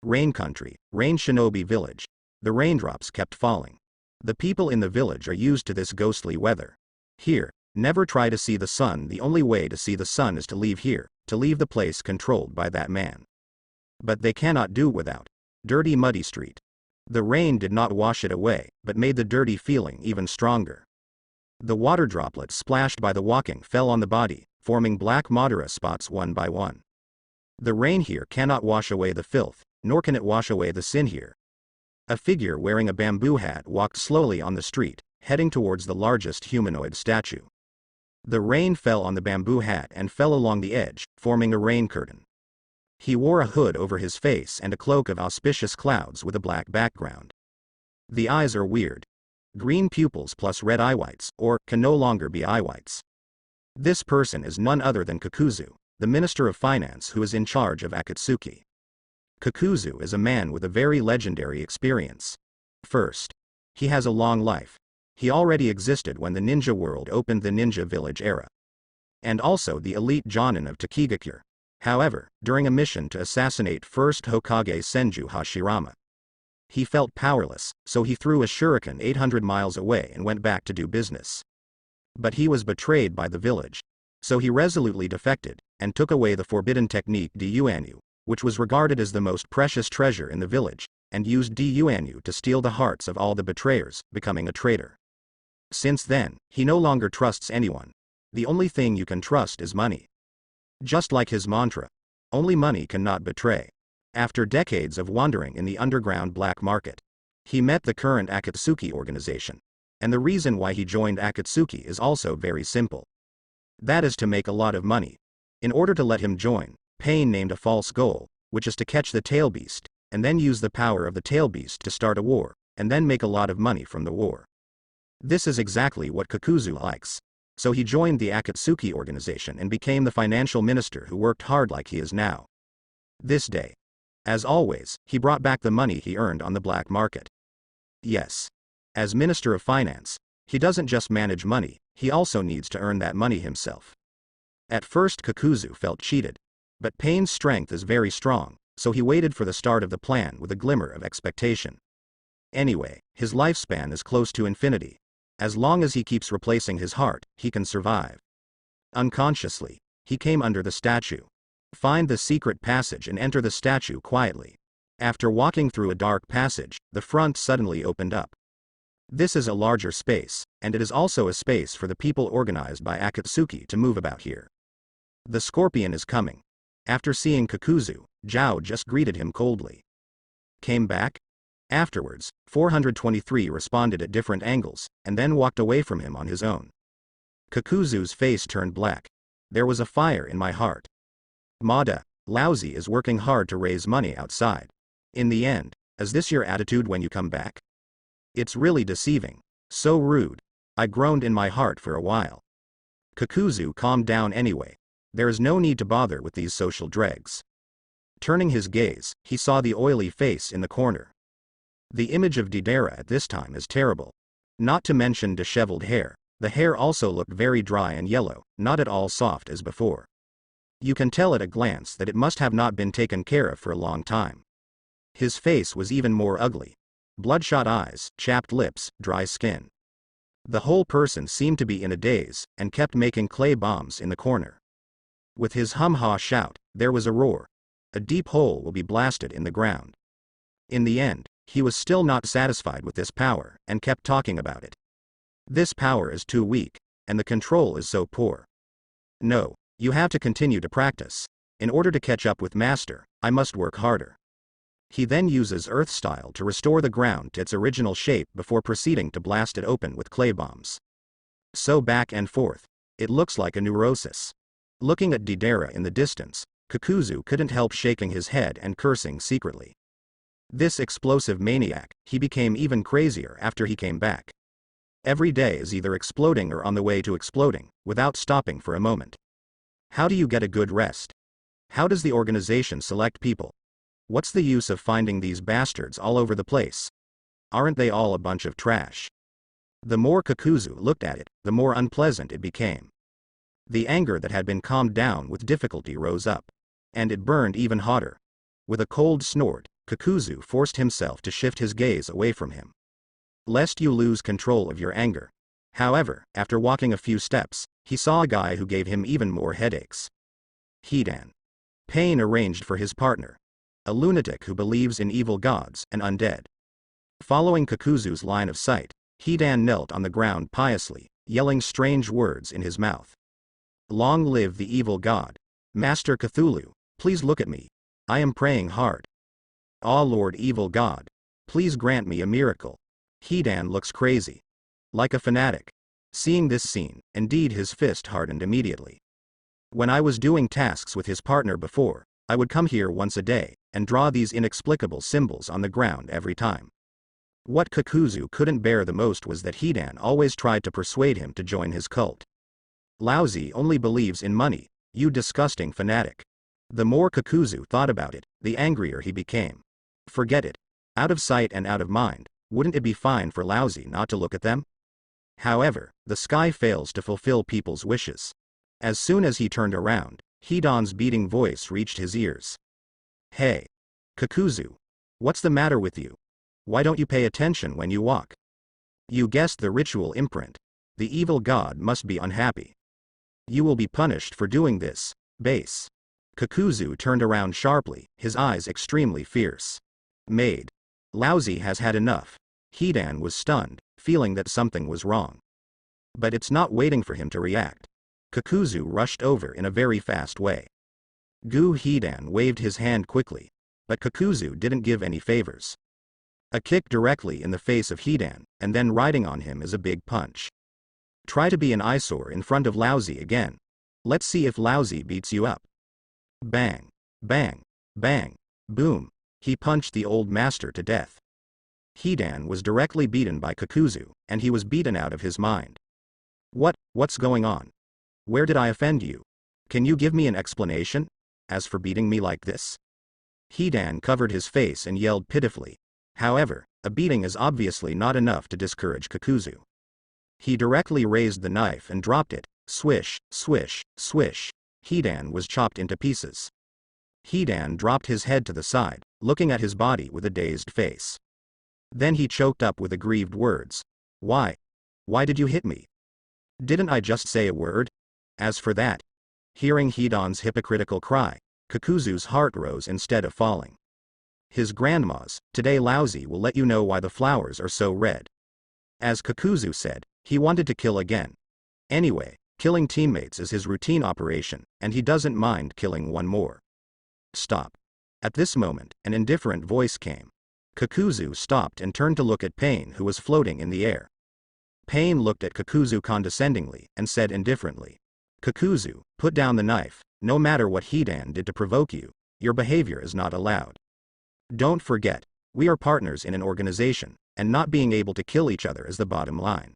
Rain country, Rain Shinobi village. The raindrops kept falling. The people in the village are used to this ghostly weather. Here, never try to see the sun. The only way to see the sun is to leave here, to leave the place controlled by that man. But they cannot do without. Dirty muddy street. The rain did not wash it away, but made the dirty feeling even stronger. The water droplets splashed by the walking fell on the body, forming black Madara spots one by one. The rain here cannot wash away the filth, nor can it wash away the sin here. A figure wearing a bamboo hat walked slowly on the street, heading towards the largest humanoid statue. The rain fell on the bamboo hat and fell along the edge, forming a rain curtain. He wore a hood over his face and a cloak of auspicious clouds with a black background. The eyes are weird. Green pupils plus red eye whites, or can no longer be eye whites. This person is none other than Kakuzu, the Minister of Finance who is in charge of Akatsuki. Kakuzu is a man with a very legendary experience. First, he has a long life. He already existed when the ninja world opened the ninja village era. And also the elite Jonin of Takigakure. However, during a mission to assassinate first Hokage Senju Hashirama, he felt powerless, so he threw a shuriken 800 miles away and went back to do business. But he was betrayed by the village. So he resolutely defected, and took away the forbidden technique Dyuanyu, which was regarded as the most precious treasure in the village, and used Dyuanyu to steal the hearts of all the betrayers, becoming a traitor. Since then, he no longer trusts anyone. The only thing you can trust is money. Just like his mantra, only money cannot betray. After decades of wandering in the underground black market, he met the current Akatsuki organization. And the reason why he joined Akatsuki is also very simple. That is to make a lot of money. In order to let him join, Pain named a false goal, which is to catch the tail beast, and then use the power of the tail beast to start a war, and then make a lot of money from the war. This is exactly what Kakuzu likes. So he joined the Akatsuki organization and became the financial minister who worked hard like he is now. This day, as always, he brought back the money he earned on the black market. Yes. As Minister of Finance, he doesn't just manage money, he also needs to earn that money himself. At first Kakuzu felt cheated. But Pain's strength is very strong, so he waited for the start of the plan with a glimmer of expectation. Anyway, his lifespan is close to infinity. As long as he keeps replacing his heart, he can survive. Unconsciously, he came under the statue. Find the secret passage and enter the statue quietly. After walking through a dark passage, the front suddenly opened up. This is a larger space, and it is also a space for the people organized by Akatsuki to move about here. The scorpion is coming. After seeing Kakuzu, Zhao just greeted him coldly. Came back? Afterwards, 423 responded at different angles, and then walked away from him on his own. Kakuzu's face turned black. There was a fire in my heart. Mada, Lousy is working hard to raise money outside. In the end, is this your attitude when you come back? It's really deceiving. So rude. I groaned in my heart for a while. Kakuzu calmed down anyway. There is no need to bother with these social dregs. Turning his gaze, he saw the oily face in the corner. The image of Deidara at this time is terrible. Not to mention disheveled hair. The hair also looked very dry and yellow, not at all soft as before. You can tell at a glance that it must have not been taken care of for a long time. His face was even more ugly. Bloodshot eyes, chapped lips, dry skin. The whole person seemed to be in a daze, and kept making clay bombs in the corner. With his hum-ha shout, there was a roar. A deep hole will be blasted in the ground. In the end, he was still not satisfied with this power, and kept talking about it. This power is too weak, and the control is so poor. No, you have to continue to practice. In order to catch up with Master, I must work harder. He then uses Earth style to restore the ground to its original shape before proceeding to blast it open with clay bombs. So back and forth. It looks like a neurosis. Looking at Deidara in the distance, Kakuzu couldn't help shaking his head and cursing secretly. This explosive maniac, he became even crazier after he came back. Every day is either exploding or on the way to exploding, without stopping for a moment. How do you get a good rest? How does the organization select people? What's the use of finding these bastards all over the place? Aren't they all a bunch of trash? The more Kakuzu looked at it, the more unpleasant it became. The anger that had been calmed down with difficulty rose up. And it burned even hotter. With a cold snort, Kakuzu forced himself to shift his gaze away from him. Lest you lose control of your anger. However, after walking a few steps, he saw a guy who gave him even more headaches. Hidan. Pain arranged for his partner. A lunatic who believes in evil gods and undead. Following Kakuzu's line of sight, Hidan knelt on the ground piously, yelling strange words in his mouth. Long live the evil god. Master Cthulhu, please look at me. I am praying hard. Ah, Lord evil god. Please grant me a miracle. Hidan looks crazy. Like a fanatic. Seeing this scene, indeed his fist hardened immediately. When I was doing tasks with his partner before, I would come here once a day, and draw these inexplicable symbols on the ground every time. What Kakuzu couldn't bear the most was that Hidan always tried to persuade him to join his cult. Lousy only believes in money, you disgusting fanatic. The more Kakuzu thought about it, the angrier he became. Forget it. Out of sight and out of mind, wouldn't it be fine for Lousy not to look at them? However, the sky fails to fulfill people's wishes. As soon as he turned around, Hidan's beating voice reached his ears. Hey! Kakuzu! What's the matter with you? Why don't you pay attention when you walk? You guessed the ritual imprint. The evil god must be unhappy. You will be punished for doing this, base. Kakuzu turned around sharply, his eyes extremely fierce. Maid. Lousy has had enough. Hidan was stunned, feeling that something was wrong. But it's not waiting for him to react. Kakuzu rushed over in a very fast way. Gu Hidan waved his hand quickly, but Kakuzu didn't give any favors. A kick directly in the face of Hidan, and then riding on him is a big punch. Try to be an eyesore in front of Lousy again. Let's see if Lousy beats you up. Bang, bang, bang, boom. He punched the old master to death. Hidan was directly beaten by Kakuzu, and he was beaten out of his mind. What's going on? Where did I offend you? Can you give me an explanation? As for beating me like this? Hidan covered his face and yelled pitifully. However, a beating is obviously not enough to discourage Kakuzu. He directly raised the knife and dropped it. Swish, swish, swish. Hidan was chopped into pieces. Hidan dropped his head to the side, looking at his body with a dazed face. Then he choked up with aggrieved words. Why? Why did you hit me? Didn't I just say a word? As for that. Hearing Hidan's hypocritical cry, Kakuzu's heart rose instead of falling. His grandma's, today Lousy will let you know why the flowers are so red. As Kakuzu said, he wanted to kill again. Anyway, killing teammates is his routine operation, and he doesn't mind killing one more. Stop. At this moment, an indifferent voice came. Kakuzu stopped and turned to look at Pain, who was floating in the air. Pain looked at Kakuzu condescendingly and said indifferently, Kakuzu, put down the knife. No matter what Hidan did to provoke you, your behavior is not allowed. Don't forget, we are partners in an organization, and not being able to kill each other is the bottom line.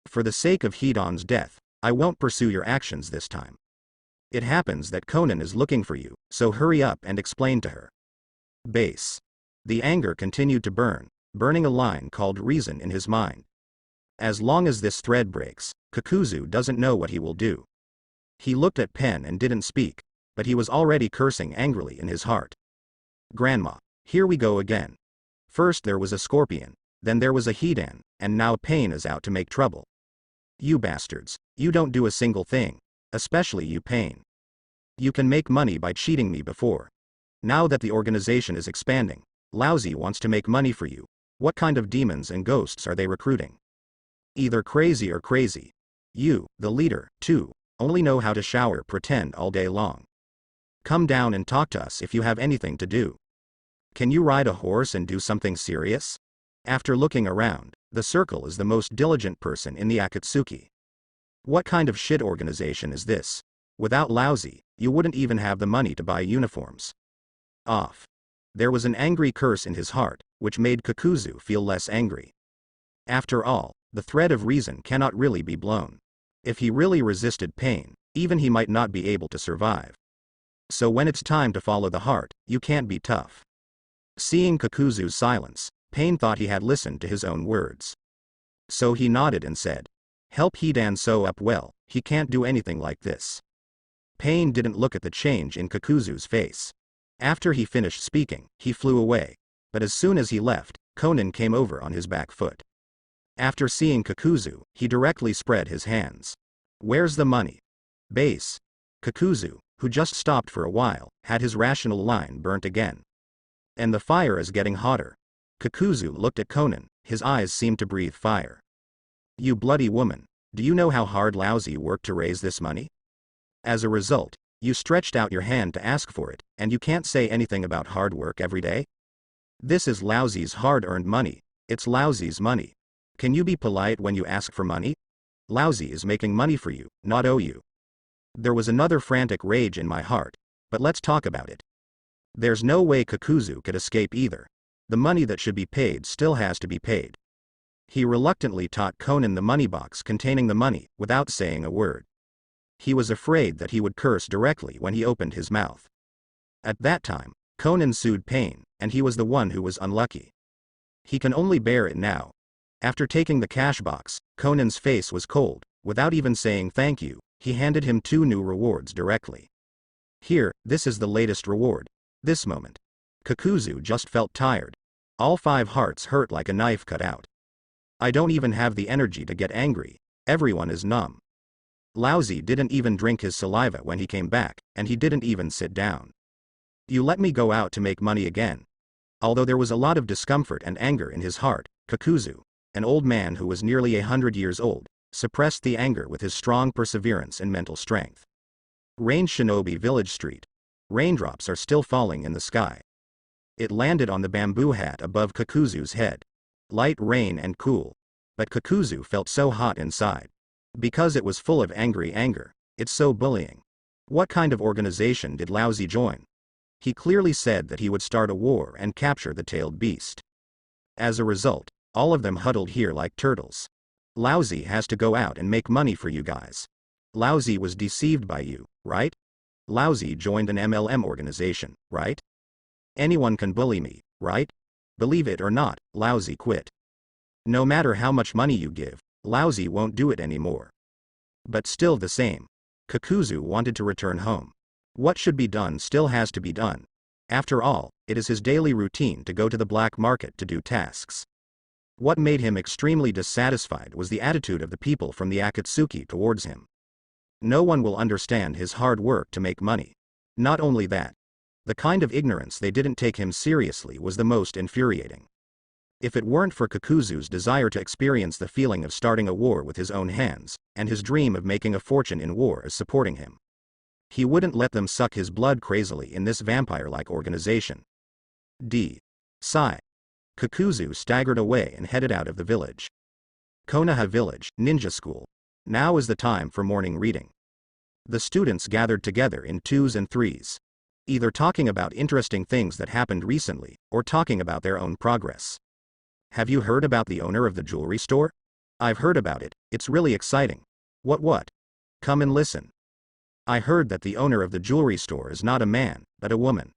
For the sake of Hidan's death, I won't pursue your actions this time. It happens that Conan is looking for you, so hurry up and explain to her. Base. The anger continued to burn, burning a line called reason in his mind. As long as this thread breaks, Kakuzu doesn't know what he will do. He looked at Pen and didn't speak, but he was already cursing angrily in his heart. Grandma, here we go again. First there was a scorpion, then there was a Hidan, and now Pain is out to make trouble. You bastards, you don't do a single thing, especially you Pain. You can make money by cheating me before. Now that the organization is expanding, Lousy wants to make money for you. What kind of demons and ghosts are they recruiting? Either crazy or crazy. You, the leader, too, only know how to shower pretend all day long. Come down and talk to us if you have anything to do. Can you ride a horse and do something serious? After looking around, the circle is the most diligent person in the Akatsuki. What kind of shit organization is this? Without Lousy, you wouldn't even have the money to buy uniforms. Off. There was an angry curse in his heart, which made Kakuzu feel less angry. After all, the thread of reason cannot really be blown. If he really resisted pain, even he might not be able to survive. So when it's time to follow the heart, you can't be tough. Seeing Kakuzu's silence, Pain thought he had listened to his own words. So he nodded and said, "Help Hidan sew up well, he can't do anything like this." Pain didn't look at the change in Kakuzu's face. After he finished speaking, he flew away. But as soon as he left, Conan came over on his back foot. After seeing Kakuzu, he directly spread his hands. "Where's the money?" Base. Kakuzu, who just stopped for a while, had his rational line burnt again. And the fire is getting hotter. Kakuzu looked at Conan, his eyes seemed to breathe fire. "You bloody woman, do you know how hard Lousy worked to raise this money? As a result, you stretched out your hand to ask for it, and you can't say anything about hard work every day? This is Lousy's hard-earned money, it's Lousy's money. Can you be polite when you ask for money? Lousy is making money for you, not owe you." There was another frantic rage in my heart, but let's talk about it. There's no way Kakuzu could escape either. The money that should be paid still has to be paid. He reluctantly taught Conan the money box containing the money, without saying a word. He was afraid that he would curse directly when he opened his mouth. At that time, Conan sued Pain, and he was the one who was unlucky. He can only bear it now. After taking the cash box, Conan's face was cold. Without even saying thank you, he handed him 2 new rewards directly. "Here, this is the latest reward." This moment, Kakuzu just felt tired. All 5 hearts hurt like a knife cut out. I don't even have the energy to get angry. Everyone is numb. Lousy didn't even drink his saliva when he came back, and he didn't even sit down. "You let me go out to make money again." Although there was a lot of discomfort and anger in his heart, Kakuzu, an old man who was nearly 100 years old, suppressed the anger with his strong perseverance and mental strength. Range Shinobi Village Street. Raindrops are still falling in the sky. It landed on the bamboo hat above Kakuzu's head. Light rain and cool. But Kakuzu felt so hot inside. Because it was full of angry anger. It's so bullying. What kind of organization did Lousy join? He clearly said that he would start a war and capture the tailed beast. As a result, all of them huddled here like turtles. Lousy has to go out and make money for you guys. Lousy was deceived by you, right? Lousy joined an MLM organization, right? Anyone can bully me, right? Believe it or not, Lousy quit. No matter how much money you give, Lousy won't do it anymore. But still the same. Kakuzu wanted to return home. What should be done still has to be done. After all, it is his daily routine to go to the black market to do tasks. What made him extremely dissatisfied was the attitude of the people from the Akatsuki towards him. No one will understand his hard work to make money. Not only that, the kind of ignorance they didn't take him seriously was the most infuriating. If it weren't for Kakuzu's desire to experience the feeling of starting a war with his own hands, and his dream of making a fortune in war as supporting him, he wouldn't let them suck his blood crazily in this vampire-like organization. Sigh. Kakuzu staggered away and headed out of the village. Konoha Village, Ninja School. Now is the time for morning reading. The students gathered together in 2s and 3s. Either talking about interesting things that happened recently, or talking about their own progress. "Have you heard about the owner of the jewelry store?" "I've heard about it, it's really exciting." What? Come and listen." "I heard that the owner of the jewelry store is not a man, but a woman."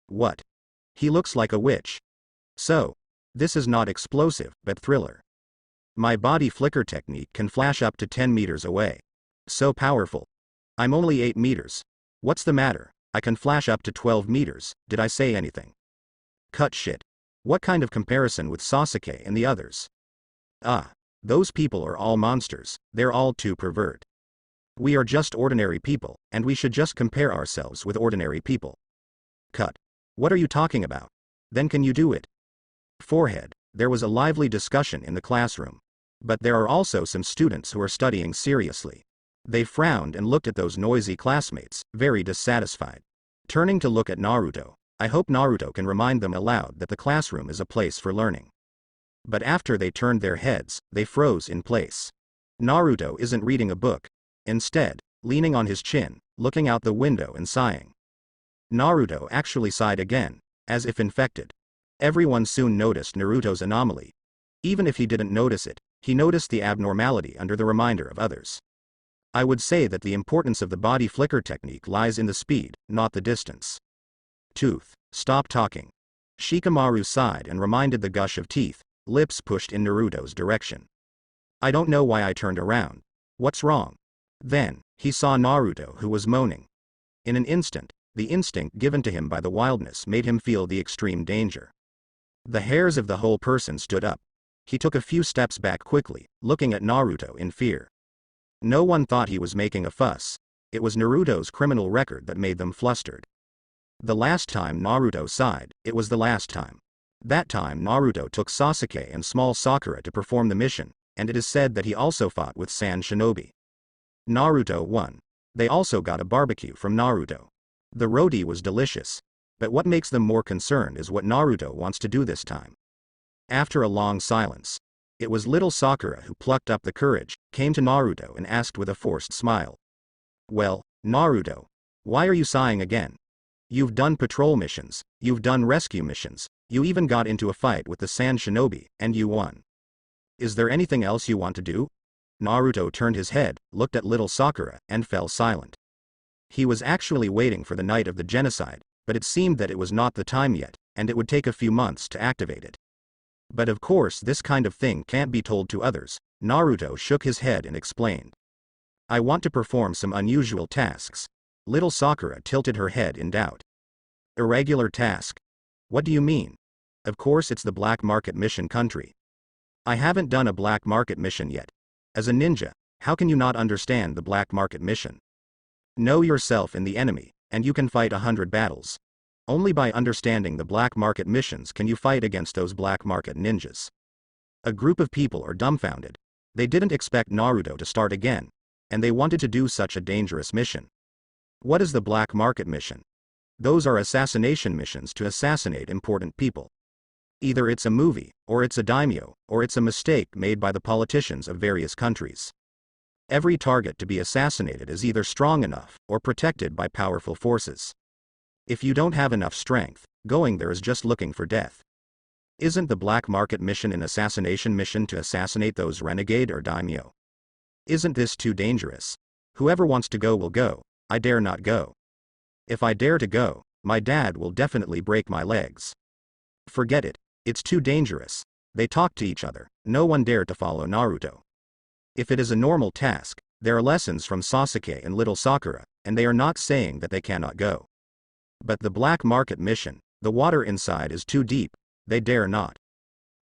"What? He looks like a witch." "So, this is not explosive, but thriller. My body flicker technique can flash up to 10 meters away. So powerful. I'm only 8 meters. What's the matter? I can flash up to 12 meters, did I say anything?" "Cut shit. What kind of comparison with Sasuke and the others?" Those people are all monsters, they're all too pervert. We are just ordinary people, and we should just compare ourselves with ordinary people." "Cut. What are you talking about? Then can you do it?" Forehead. There was a lively discussion in the classroom. But there are also some students who are studying seriously. They frowned and looked at those noisy classmates, very dissatisfied. Turning to look at Naruto, I hope Naruto can remind them aloud that the classroom is a place for learning. But after they turned their heads, they froze in place. Naruto isn't reading a book. Instead, leaning on his chin, looking out the window and sighing. Naruto actually sighed again, as if infected. Everyone soon noticed Naruto's anomaly. Even if he didn't notice it, he noticed the abnormality under the reminder of others. I would say that the importance of the body flicker technique lies in the speed, not the distance. Tooth, stop talking. Shikamaru sighed and reminded the gush of teeth, lips pushed in Naruto's direction. I don't know why I turned around. What's wrong? Then, he saw Naruto who was moaning. In an instant, the instinct given to him by the wildness made him feel the extreme danger. The hairs of the whole person stood up. He took a few steps back quickly, looking at Naruto in fear. No one thought he was making a fuss. It was Naruto's criminal record that made them flustered. The last time Naruto sighed, it was the last time. That time Naruto took Sasuke and small Sakura to perform the mission, and it is said that he also fought with Sand Shinobi. Naruto won. They also got a barbecue from Naruto. The roti was delicious. But what makes them more concerned is what Naruto wants to do this time. After a long silence, it was little Sakura who plucked up the courage, came to Naruto and asked with a forced smile. Well, Naruto, why are you sighing again? You've done patrol missions, you've done rescue missions, you even got into a fight with the Sand Shinobi, and you won. Is there anything else you want to do? Naruto turned his head, looked at little Sakura, and fell silent. He was actually waiting for the night of the genocide, but it seemed that it was not the time yet, and it would take a few months to activate it. But of course this kind of thing can't be told to others. Naruto shook his head and explained. I want to perform some unusual tasks. Little Sakura tilted her head in doubt. Irregular task? What do you mean? Of course it's the black market mission country. I haven't done a black market mission yet. As a ninja, how can you not understand the black market mission? Know yourself and the enemy, and you can fight 100 battles. Only by understanding the black market missions can you fight against those black market ninjas. A group of people are dumbfounded. They didn't expect Naruto to start again, and they wanted to do such a dangerous mission. What is the black market mission? Those are assassination missions to assassinate important people. Either it's a movie, or it's a daimyo, or it's a mistake made by the politicians of various countries. Every target to be assassinated is either strong enough, or protected by powerful forces. If you don't have enough strength, going there is just looking for death. Isn't the black market mission an assassination mission to assassinate those renegade or daimyo? Isn't this too dangerous? Whoever wants to go will go, I dare not go. If I dare to go, my dad will definitely break my legs. Forget it, it's too dangerous. They talked to each other, no one dared to follow Naruto. If it is a normal task, there are lessons from Sasuke and little Sakura, and they are not saying that they cannot go. But the black market mission, the water inside is too deep, they dare not.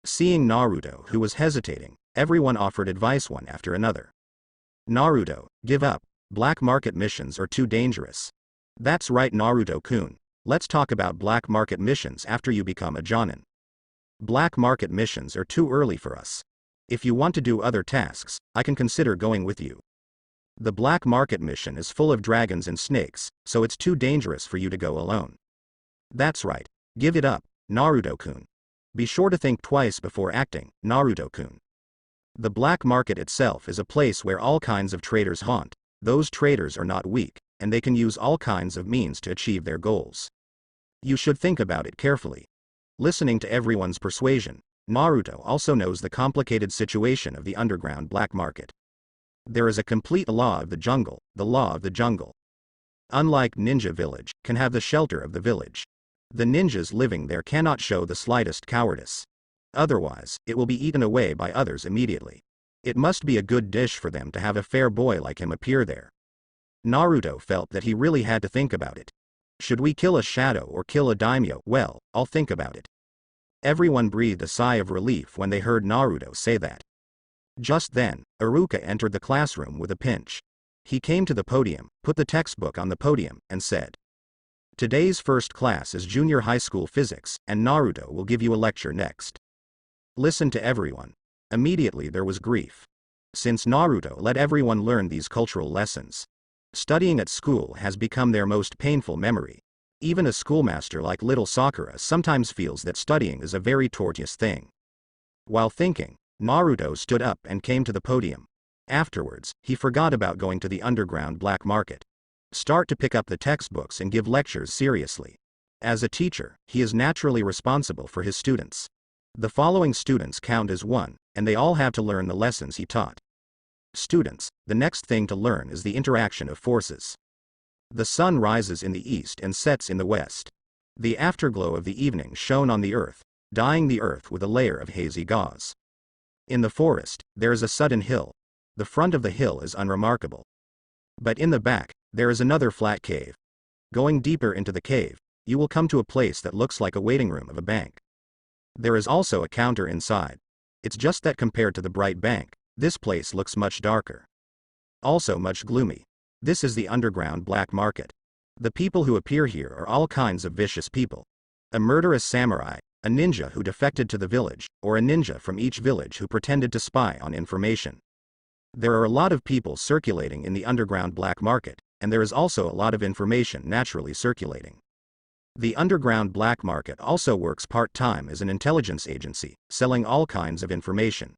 Seeing Naruto who was hesitating, everyone offered advice one after another. Naruto, give up, black market missions are too dangerous. That's right Naruto-kun, let's talk about black market missions after you become a Jonin. Black market missions are too early for us. If you want to do other tasks, I can consider going with you. The black market mission is full of dragons and snakes, so it's too dangerous for you to go alone. That's right, give it up, Naruto-kun. Be sure to think twice before acting, Naruto-kun. The black market itself is a place where all kinds of traders haunt. Those traders are not weak, and they can use all kinds of means to achieve their goals. You should think about it carefully. Listening to everyone's persuasion, Naruto also knows the complicated situation of the underground black market. There is a complete law of the jungle, the law of the jungle. Unlike Ninja Village, can have the shelter of the village. The ninjas living there cannot show the slightest cowardice. Otherwise, it will be eaten away by others immediately. It must be a good dish for them to have a fair boy like him appear there. Naruto felt that he really had to think about it. Should we kill a shadow or kill a daimyo? Well, I'll think about it. Everyone breathed a sigh of relief when they heard Naruto say that. Just then, Iruka entered the classroom with a pinch. He came to the podium, put the textbook on the podium, and said, "Today's first class is junior high school physics, and Naruto will give you a lecture next." Listen to everyone. Immediately there was grief. Since Naruto let everyone learn these cultural lessons, studying at school has become their most painful memory. Even a schoolmaster like little Sakura sometimes feels that studying is a very tortuous thing. While thinking, Naruto stood up and came to the podium. Afterwards, he forgot about going to the underground black market. Start to pick up the textbooks and give lectures seriously. As a teacher, he is naturally responsible for his students. The following students count as one, and they all have to learn the lessons he taught. Students, the next thing to learn is the interaction of forces. The sun rises in the east and sets in the west. The afterglow of the evening shone on the earth, dyeing the earth with a layer of hazy gauze. In the forest, there is a sudden hill. The front of the hill is unremarkable. But in the back, there is another flat cave. Going deeper into the cave, you will come to a place that looks like a waiting room of a bank. There is also a counter inside. It's just that compared to the bright bank, this place looks much darker. Also much gloomy. This is the underground black market. The people who appear here are all kinds of vicious people. A murderous samurai, a ninja who defected to the village, or a ninja from each village who pretended to spy on information. There are a lot of people circulating in the underground black market, and there is also a lot of information naturally circulating. The underground black market also works part-time as an intelligence agency, selling all kinds of information.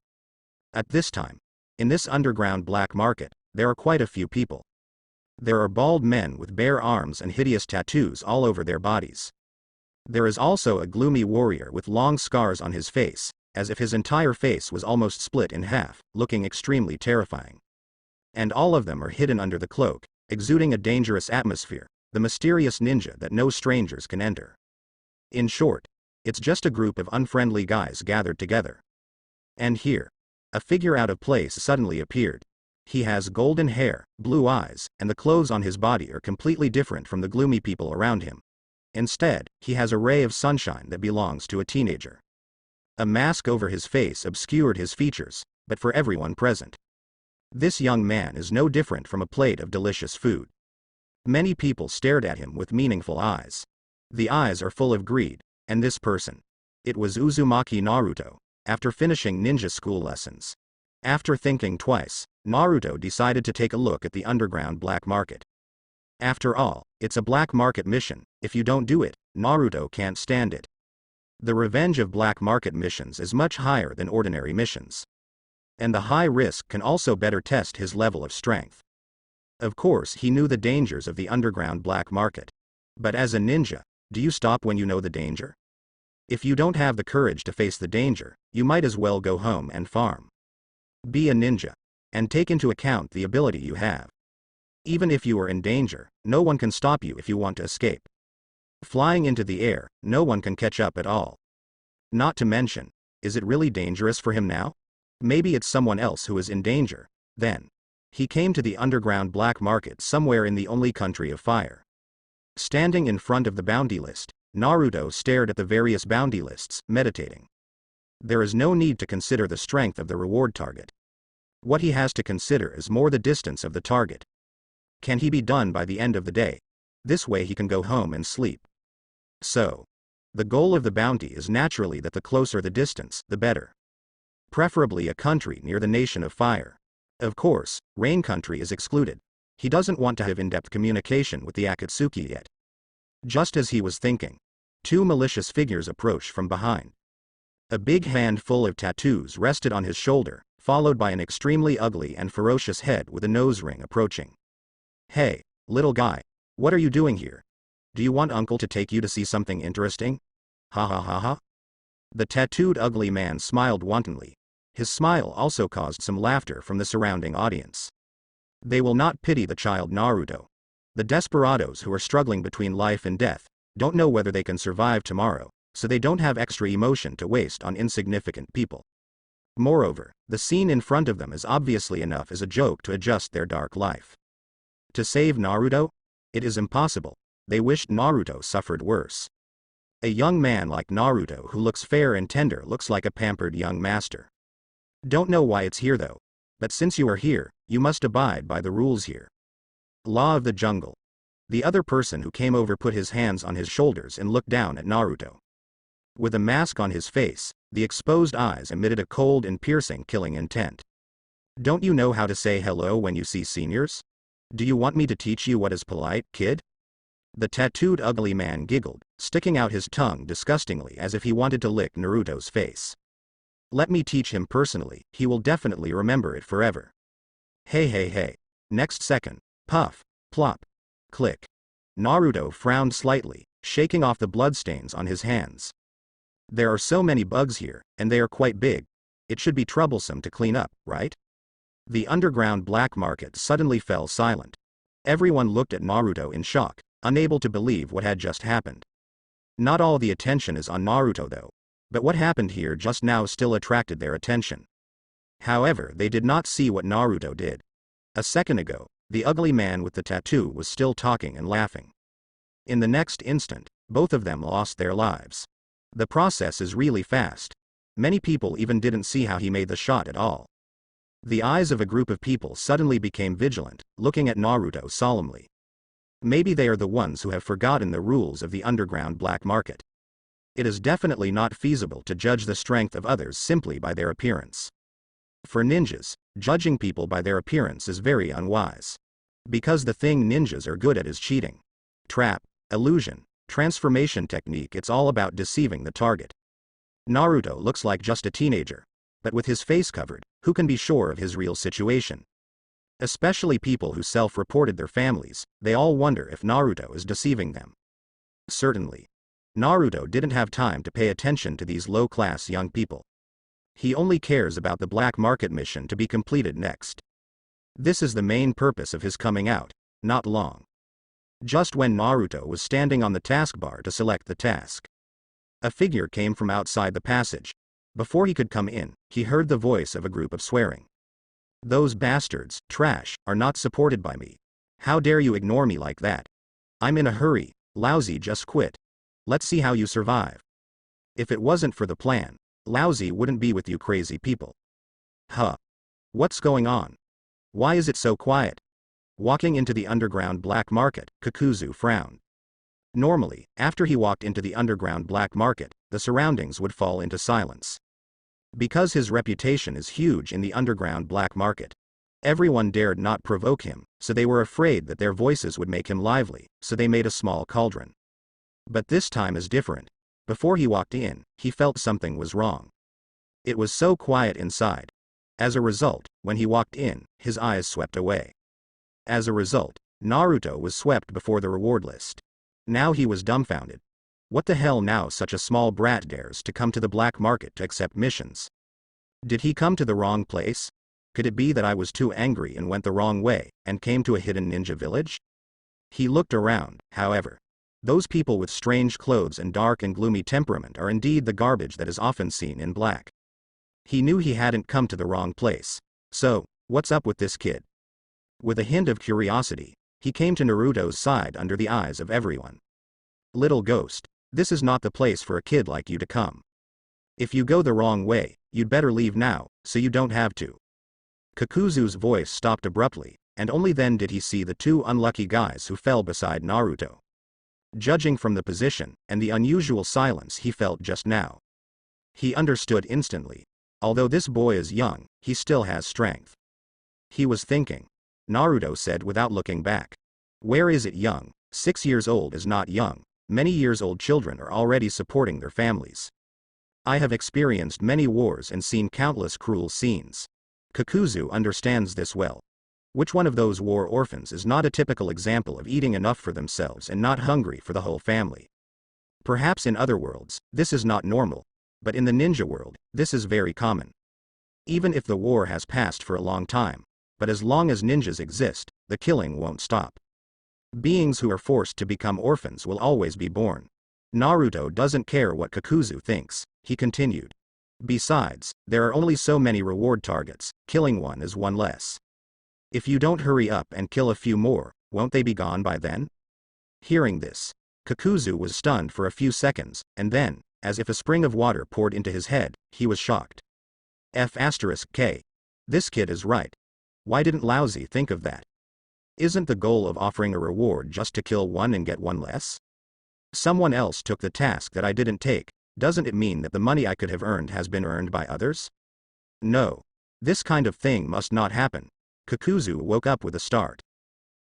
At this time, in this underground black market, there are quite a few people. There are bald men with bare arms and hideous tattoos all over their bodies. There is also a gloomy warrior with long scars on his face, as if his entire face was almost split in half, looking extremely terrifying. And all of them are hidden under the cloak, exuding a dangerous atmosphere, the mysterious ninja that no strangers can enter. In short, it's just a group of unfriendly guys gathered together. And here, a figure out of place suddenly appeared. He has golden hair, blue eyes, and the clothes on his body are completely different from the gloomy people around him. Instead, he has a ray of sunshine that belongs to a teenager. A mask over his face obscured his features, but for everyone present, this young man is no different from a plate of delicious food. Many people stared at him with meaningful eyes. The eyes are full of greed, and this person, it was Uzumaki Naruto, after finishing ninja school lessons. After thinking twice, Naruto decided to take a look at the underground black market. After all, it's a black market mission. If you don't do it, Naruto can't stand it. The revenge of black market missions is much higher than ordinary missions. And the high risk can also better test his level of strength. Of course, he knew the dangers of the underground black market. But as a ninja, do you stop when you know the danger? If you don't have the courage to face the danger, you might as well go home and farm. Be a ninja, and take into account the ability you have. Even if you are in danger, no one can stop you if you want to escape. Flying into the air, no one can catch up at all. Not to mention, is it really dangerous for him now? Maybe it's someone else who is in danger. Then, he came to the underground black market somewhere in the only country of fire. Standing in front of the bounty list, Naruto stared at the various bounty lists, meditating. There is no need to consider the strength of the reward target. What he has to consider is more the distance of the target. Can he be done by the end of the day? This way he can go home and sleep. So, the goal of the bounty is naturally that the closer the distance, the better. Preferably a country near the nation of fire. Of course, Rain Country is excluded. He doesn't want to have in-depth communication with the Akatsuki yet. Just as he was thinking, two malicious figures approached from behind. A big hand full of tattoos rested on his shoulder, followed by an extremely ugly and ferocious head with a nose ring approaching. Hey, little guy, what are you doing here? Do you want uncle to take you to see something interesting? Ha ha ha ha. The tattooed ugly man smiled wantonly. His smile also caused some laughter from the surrounding audience. They will not pity the child Naruto. The desperados who are struggling between life and death don't know whether they can survive tomorrow, so they don't have extra emotion to waste on insignificant people. Moreover, the scene in front of them is obviously enough as a joke to adjust their dark life. To save Naruto? It is impossible. They wished Naruto suffered worse. A young man like Naruto who looks fair and tender looks like a pampered young master. Don't know why it's here though. But since you are here, you must abide by the rules here. Law of the jungle. The other person who came over put his hands on his shoulders and looked down at Naruto. With a mask on his face, the exposed eyes emitted a cold and piercing killing intent. Don't you know how to say hello when you see seniors? Do you want me to teach you what is polite, kid? The tattooed ugly man giggled, sticking out his tongue disgustingly as if he wanted to lick Naruto's face. Let me teach him personally, he will definitely remember it forever. Hey hey hey. Next second. Puff. Plop. Click. Naruto frowned slightly, shaking off the bloodstains on his hands. There are so many bugs here, and they are quite big. It should be troublesome to clean up, right? The underground black market suddenly fell silent. Everyone looked at Naruto in shock, unable to believe what had just happened. Not all the attention is on Naruto though, but what happened here just now still attracted their attention. However, they did not see what Naruto did. A second ago, the ugly man with the tattoo was still talking and laughing. In the next instant, both of them lost their lives. The process is really fast. Many people even didn't see how he made the shot at all. The eyes of a group of people suddenly became vigilant, looking at Naruto solemnly. Maybe they are the ones who have forgotten the rules of the underground black market. It is definitely not feasible to judge the strength of others simply by their appearance. For ninjas, judging people by their appearance is very unwise. Because the thing ninjas are good at is cheating. Trap, illusion, transformation technique, it's all about deceiving the target. Naruto looks like just a teenager, but with his face covered, who can be sure of his real situation? Especially people who self-reported their families, they all wonder if Naruto is deceiving them. Certainly. Naruto didn't have time to pay attention to these low-class young people. He only cares about the black market mission to be completed next. This is the main purpose of his coming out, not long. Just when Naruto was standing on the taskbar to select the task, a figure came from outside the passage. Before he could come in, he heard the voice of a group of swearing. Those bastards, trash, are not supported by me. How dare you ignore me like that? I'm in a hurry, lousy, just quit. Let's see how you survive. If it wasn't for the plan, lousy wouldn't be with you crazy people. Huh. What's going on? Why is it so quiet? Walking into the underground black market, Kakuzu frowned. Normally, after he walked into the underground black market, the surroundings would fall into silence. Because his reputation is huge in the underground black market, everyone dared not provoke him, so they were afraid that their voices would make him lively, so they made a small cauldron. But this time is different. Before he walked in, he felt something was wrong. It was so quiet inside. As a result, when he walked in, his eyes swept away. As a result, Naruto was swept before the reward list. Now he was dumbfounded. What the hell now? Such a small brat dares to come to the black market to accept missions. Did he come to the wrong place? Could it be that I was too angry and went the wrong way, and came to a hidden ninja village? He looked around, however. Those people with strange clothes and dark and gloomy temperament are indeed the garbage that is often seen in black. He knew he hadn't come to the wrong place. So, what's up with this kid? With a hint of curiosity, he came to Naruto's side under the eyes of everyone. Little ghost, this is not the place for a kid like you to come. If you go the wrong way, you'd better leave now, so you don't have to. Kakuzu's voice stopped abruptly, and only then did he see the two unlucky guys who fell beside Naruto. Judging from the position, and the unusual silence he felt just now, he understood instantly. Although this boy is young, he still has strength. He was thinking. Naruto said without looking back. Where is it young? 6 years old is not young. Many years old children are already supporting their families. I have experienced many wars and seen countless cruel scenes. Kakuzu understands this well. Which one of those war orphans is not a typical example of eating enough for themselves and not hungry for the whole family? Perhaps in other worlds, this is not normal, but in the ninja world, this is very common. Even if the war has passed for a long time, but as long as ninjas exist, the killing won't stop. Beings who are forced to become orphans will always be born. Naruto doesn't care what Kakuzu thinks, he continued. Besides, there are only so many reward targets, killing one is one less. If you don't hurry up and kill a few more, won't they be gone by then? Hearing this, Kakuzu was stunned for a few seconds, and then, as if a spring of water poured into his head, he was shocked. F*K. This kid is right. Why didn't Lousy think of that? Isn't the goal of offering a reward just to kill one and get one less? Someone else took the task that I didn't take. Doesn't it mean that the money I could have earned has been earned by others? No. This kind of thing must not happen. Kakuzu woke up with a start.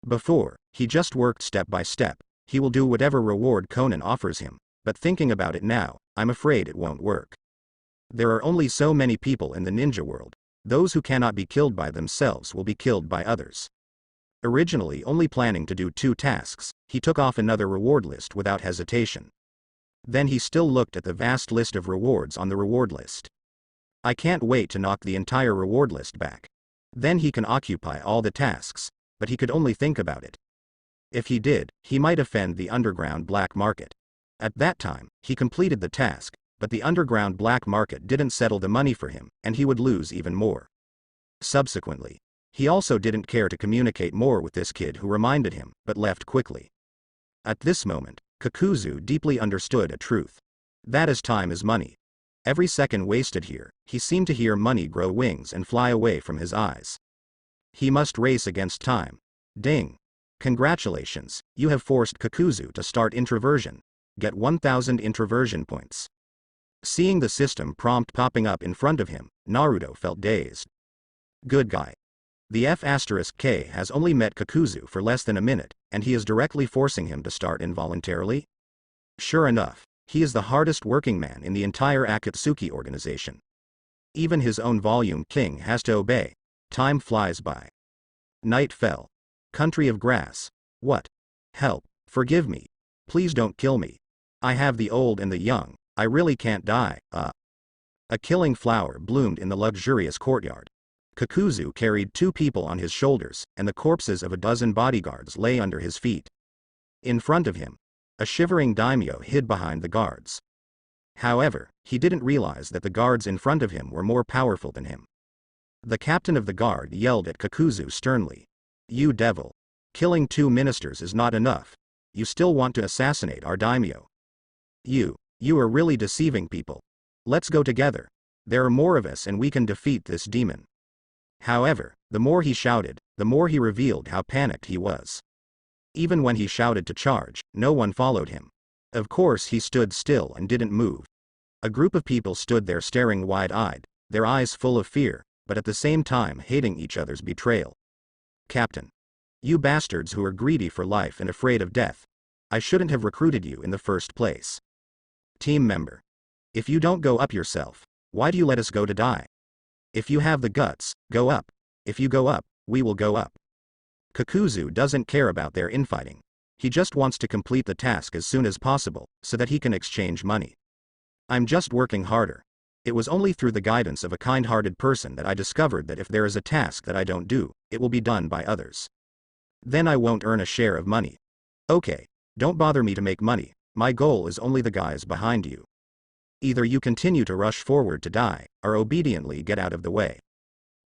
Before, he just worked step by step. he will do whatever reward Conan offers him, but thinking about it now, I'm afraid it won't work. There are only so many people in the ninja world. Those who cannot be killed by themselves will be killed by others. Originally only planning to do 2 tasks, he took off another reward list without hesitation. Then he still looked at the vast list of rewards on the reward list. I can't wait to knock the entire reward list back. Then he can occupy all the tasks, but he could only think about it. If he did, he might offend the underground black market. At that time, he completed the task, but the underground black market didn't settle the money for him, and he would lose even more. Subsequently, he also didn't care to communicate more with this kid who reminded him, but left quickly. At this moment, Kakuzu deeply understood a truth. That is, time is money. Every second wasted here, he seemed to hear money grow wings and fly away from his eyes. He must race against time. Ding. Congratulations, you have forced Kakuzu to start introversion. Get 1000 introversion points. Seeing the system prompt popping up in front of him, Naruto felt dazed. Good guy. The F*K has only met Kakuzu for less than a minute, and he is directly forcing him to start involuntarily? Sure enough, he is the hardest working man in the entire Akatsuki organization. Even his own volume king has to obey. Time flies by. Night fell. Country of grass. What? Help, forgive me. Please don't kill me. I have the old and the young, I really can't die. A killing flower bloomed in the luxurious courtyard. Kakuzu carried 2 people on his shoulders, and the corpses of a dozen bodyguards lay under his feet. In front of him, a shivering daimyo hid behind the guards. However, he didn't realize that the guards in front of him were more powerful than him. The captain of the guard yelled at Kakuzu sternly. You devil. Killing 2 ministers is not enough. You still want to assassinate our daimyo. You are really deceiving people. Let's go together. There are more of us and we can defeat this demon. However, the more he shouted, the more he revealed how panicked he was. Even when he shouted to charge, no one followed him. Of course he stood still and didn't move. A group of people stood there staring wide-eyed, their eyes full of fear, but at the same time hating each other's betrayal. Captain. You bastards who are greedy for life and afraid of death. I shouldn't have recruited you in the first place. Team member. If you don't go up yourself, why do you let us go to die? If you have the guts, go up. If you go up, we will go up. Kakuzu doesn't care about their infighting. He just wants to complete the task as soon as possible, so that he can exchange money. I'm just working harder. It was only through the guidance of a kind-hearted person that I discovered that if there is a task that I don't do, it will be done by others. Then I won't earn a share of money. Okay, don't bother me to make money, my goal is only the guys behind you. Either you continue to rush forward to die, or obediently get out of the way.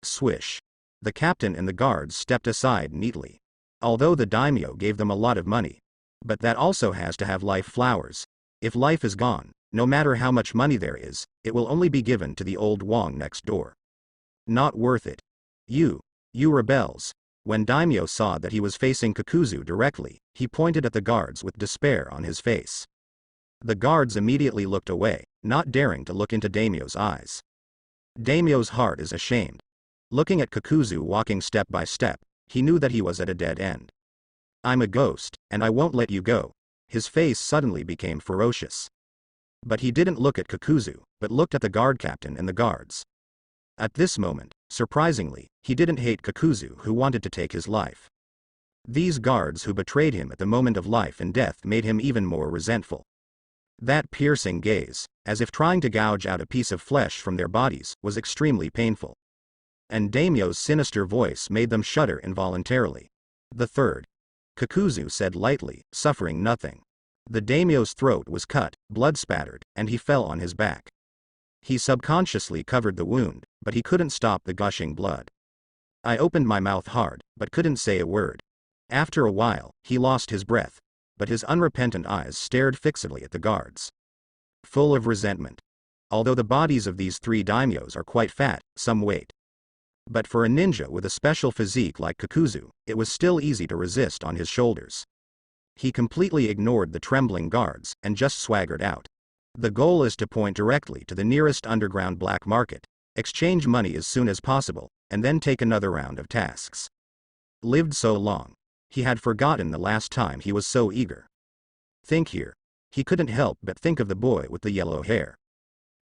Swish. The captain and the guards stepped aside neatly. Although the daimyo gave them a lot of money. But that also has to have life flowers. If life is gone, no matter how much money there is, it will only be given to the old Wong next door. Not worth it. You rebels. When daimyo saw that he was facing Kakuzu directly, he pointed at the guards with despair on his face. The guards immediately looked away, not daring to look into daimyo's eyes. Daimyo's heart is ashamed. Looking at Kakuzu walking step by step, he knew that he was at a dead end. I'm a ghost, and I won't let you go. His face suddenly became ferocious. But he didn't look at Kakuzu, but looked at the guard captain and the guards. At this moment, surprisingly, he didn't hate Kakuzu who wanted to take his life. These guards who betrayed him at the moment of life and death made him even more resentful. That piercing gaze, as if trying to gouge out a piece of flesh from their bodies, was extremely painful. And daimyo's sinister voice made them shudder involuntarily. The third. Kakuzu said lightly, suffering nothing. The daimyo's throat was cut, blood spattered, and he fell on his back. He subconsciously covered the wound, but he couldn't stop the gushing blood. I opened my mouth hard, but couldn't say a word. After a while, he lost his breath, but his unrepentant eyes stared fixedly at the guards. Full of resentment. Although the bodies of these 3 daimyos are quite fat, some weight. But for a ninja with a special physique like Kakuzu, it was still easy to resist on his shoulders. He completely ignored the trembling guards, and just swaggered out. The goal is to point directly to the nearest underground black market, exchange money as soon as possible, and then take another round of tasks. Lived so long. He had forgotten the last time he was so eager. Think here. He couldn't help but think of the boy with the yellow hair.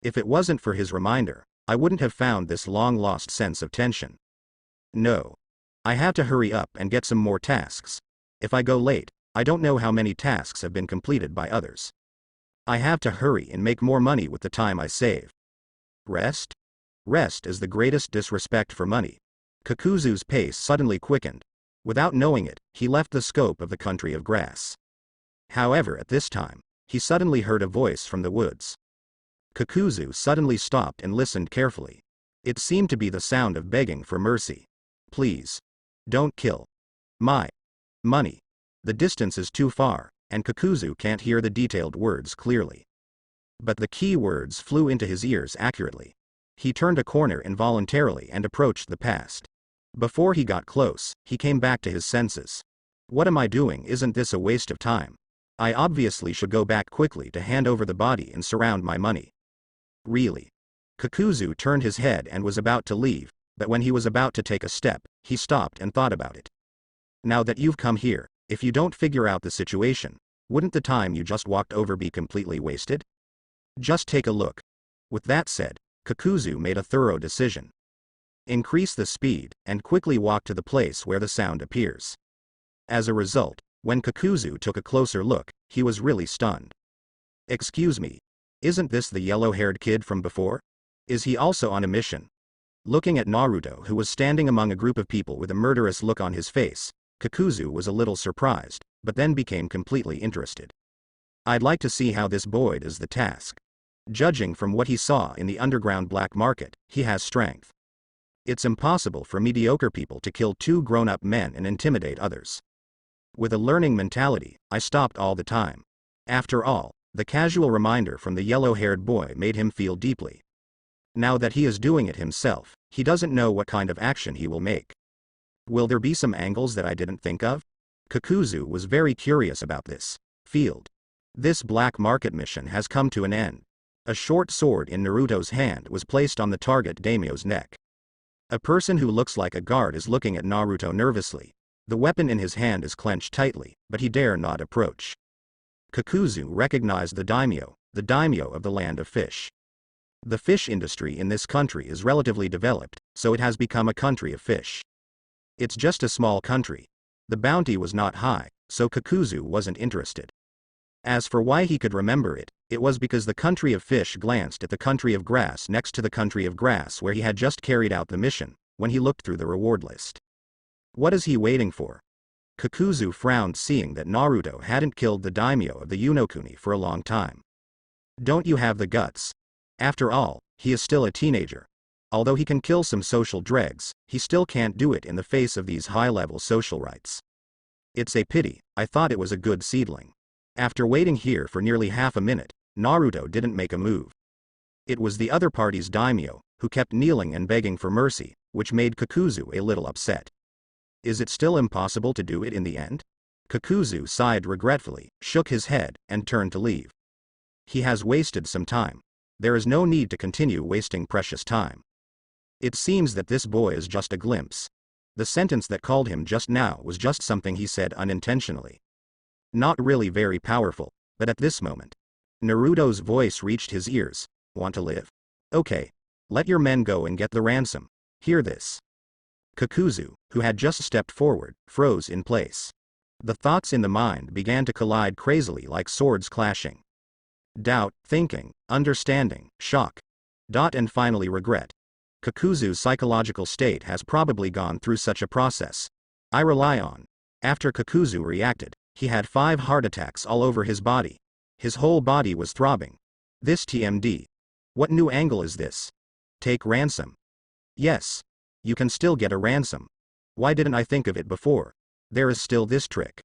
If it wasn't for his reminder, I wouldn't have found this long-lost sense of tension. No. I have to hurry up and get some more tasks. If I go late, I don't know how many tasks have been completed by others. I have to hurry and make more money with the time I save. Rest? Rest is the greatest disrespect for money. Kakuzu's pace suddenly quickened. Without knowing it, he left the scope of the country of grass. However, at this time, he suddenly heard a voice from the woods. Kakuzu suddenly stopped and listened carefully. It seemed to be the sound of begging for mercy. Please. Don't kill. My money. The distance is too far, and Kakuzu can't hear the detailed words clearly. But the key words flew into his ears accurately. He turned a corner involuntarily and approached the past. Before he got close, he came back to his senses. What am I doing? Isn't this a waste of time? I obviously should go back quickly to hand over the body and surround my money. Really? Kakuzu turned his head and was about to leave, but when he was about to take a step, he stopped and thought about it. Now that you've come here, if you don't figure out the situation, wouldn't the time you just walked over be completely wasted? Just take a look. With that said, Kakuzu made a thorough decision. Increase the speed, and quickly walk to the place where the sound appears. As a result, when Kakuzu took a closer look, he was really stunned. Excuse me. Isn't this the yellow-haired kid from before? Is he also on a mission? Looking at Naruto, who was standing among a group of people with a murderous look on his face, Kakuzu was a little surprised, but then became completely interested. I'd like to see how this boy does the task. Judging from what he saw in the underground black market, he has strength. It's impossible for mediocre people to kill two grown-up men and intimidate others. With a learning mentality, I stopped all the time. After all, the casual reminder from the yellow-haired boy made him feel deeply. Now that he is doing it himself, he doesn't know what kind of action he will make. Will there be some angles that I didn't think of? Kakuzu was very curious about this field. This black market mission has come to an end. A short sword in Naruto's hand was placed on the target daimyo's neck. A person who looks like a guard is looking at Naruto nervously. The weapon in his hand is clenched tightly, but he dare not approach. Kakuzu recognized the daimyo of the land of fish. The fish industry in this country is relatively developed, so it has become a country of fish. It's just a small country. The bounty was not high, so Kakuzu wasn't interested. As for why he could remember it, it was because the country of fish glanced at the country of grass next to the country of grass where he had just carried out the mission, when he looked through the reward list. What is he waiting for? Kakuzu frowned, seeing that Naruto hadn't killed the daimyo of the Yunokuni for a long time. Don't you have the guts? After all, he is still a teenager. Although he can kill some social dregs, he still can't do it in the face of these high-level social rights. It's a pity. I thought it was a good seedling. After waiting here for nearly half a minute, Naruto didn't make a move. It was the other party's daimyo, who kept kneeling and begging for mercy, which made Kakuzu a little upset. Is it still impossible to do it in the end? Kakuzu sighed regretfully, shook his head, and turned to leave. He has wasted some time. There is no need to continue wasting precious time. It seems that this boy is just a glimpse. The sentence that called him just now was just something he said unintentionally. Not really very powerful, but at this moment, Naruto's voice reached his ears. Want to live? Okay. Let your men go and get the ransom. Hear this. Kakuzu, who had just stepped forward, froze in place. The thoughts in the mind began to collide crazily like swords clashing. Doubt, thinking, understanding, shock. And finally regret. Kakuzu's psychological state has probably gone through such a process. I rely on. After Kakuzu reacted, he had 5 heart attacks all over his body. His whole body was throbbing. This TMD. What new angle is this? Take ransom. Yes. You can still get a ransom. Why didn't I think of it before? There is still this trick.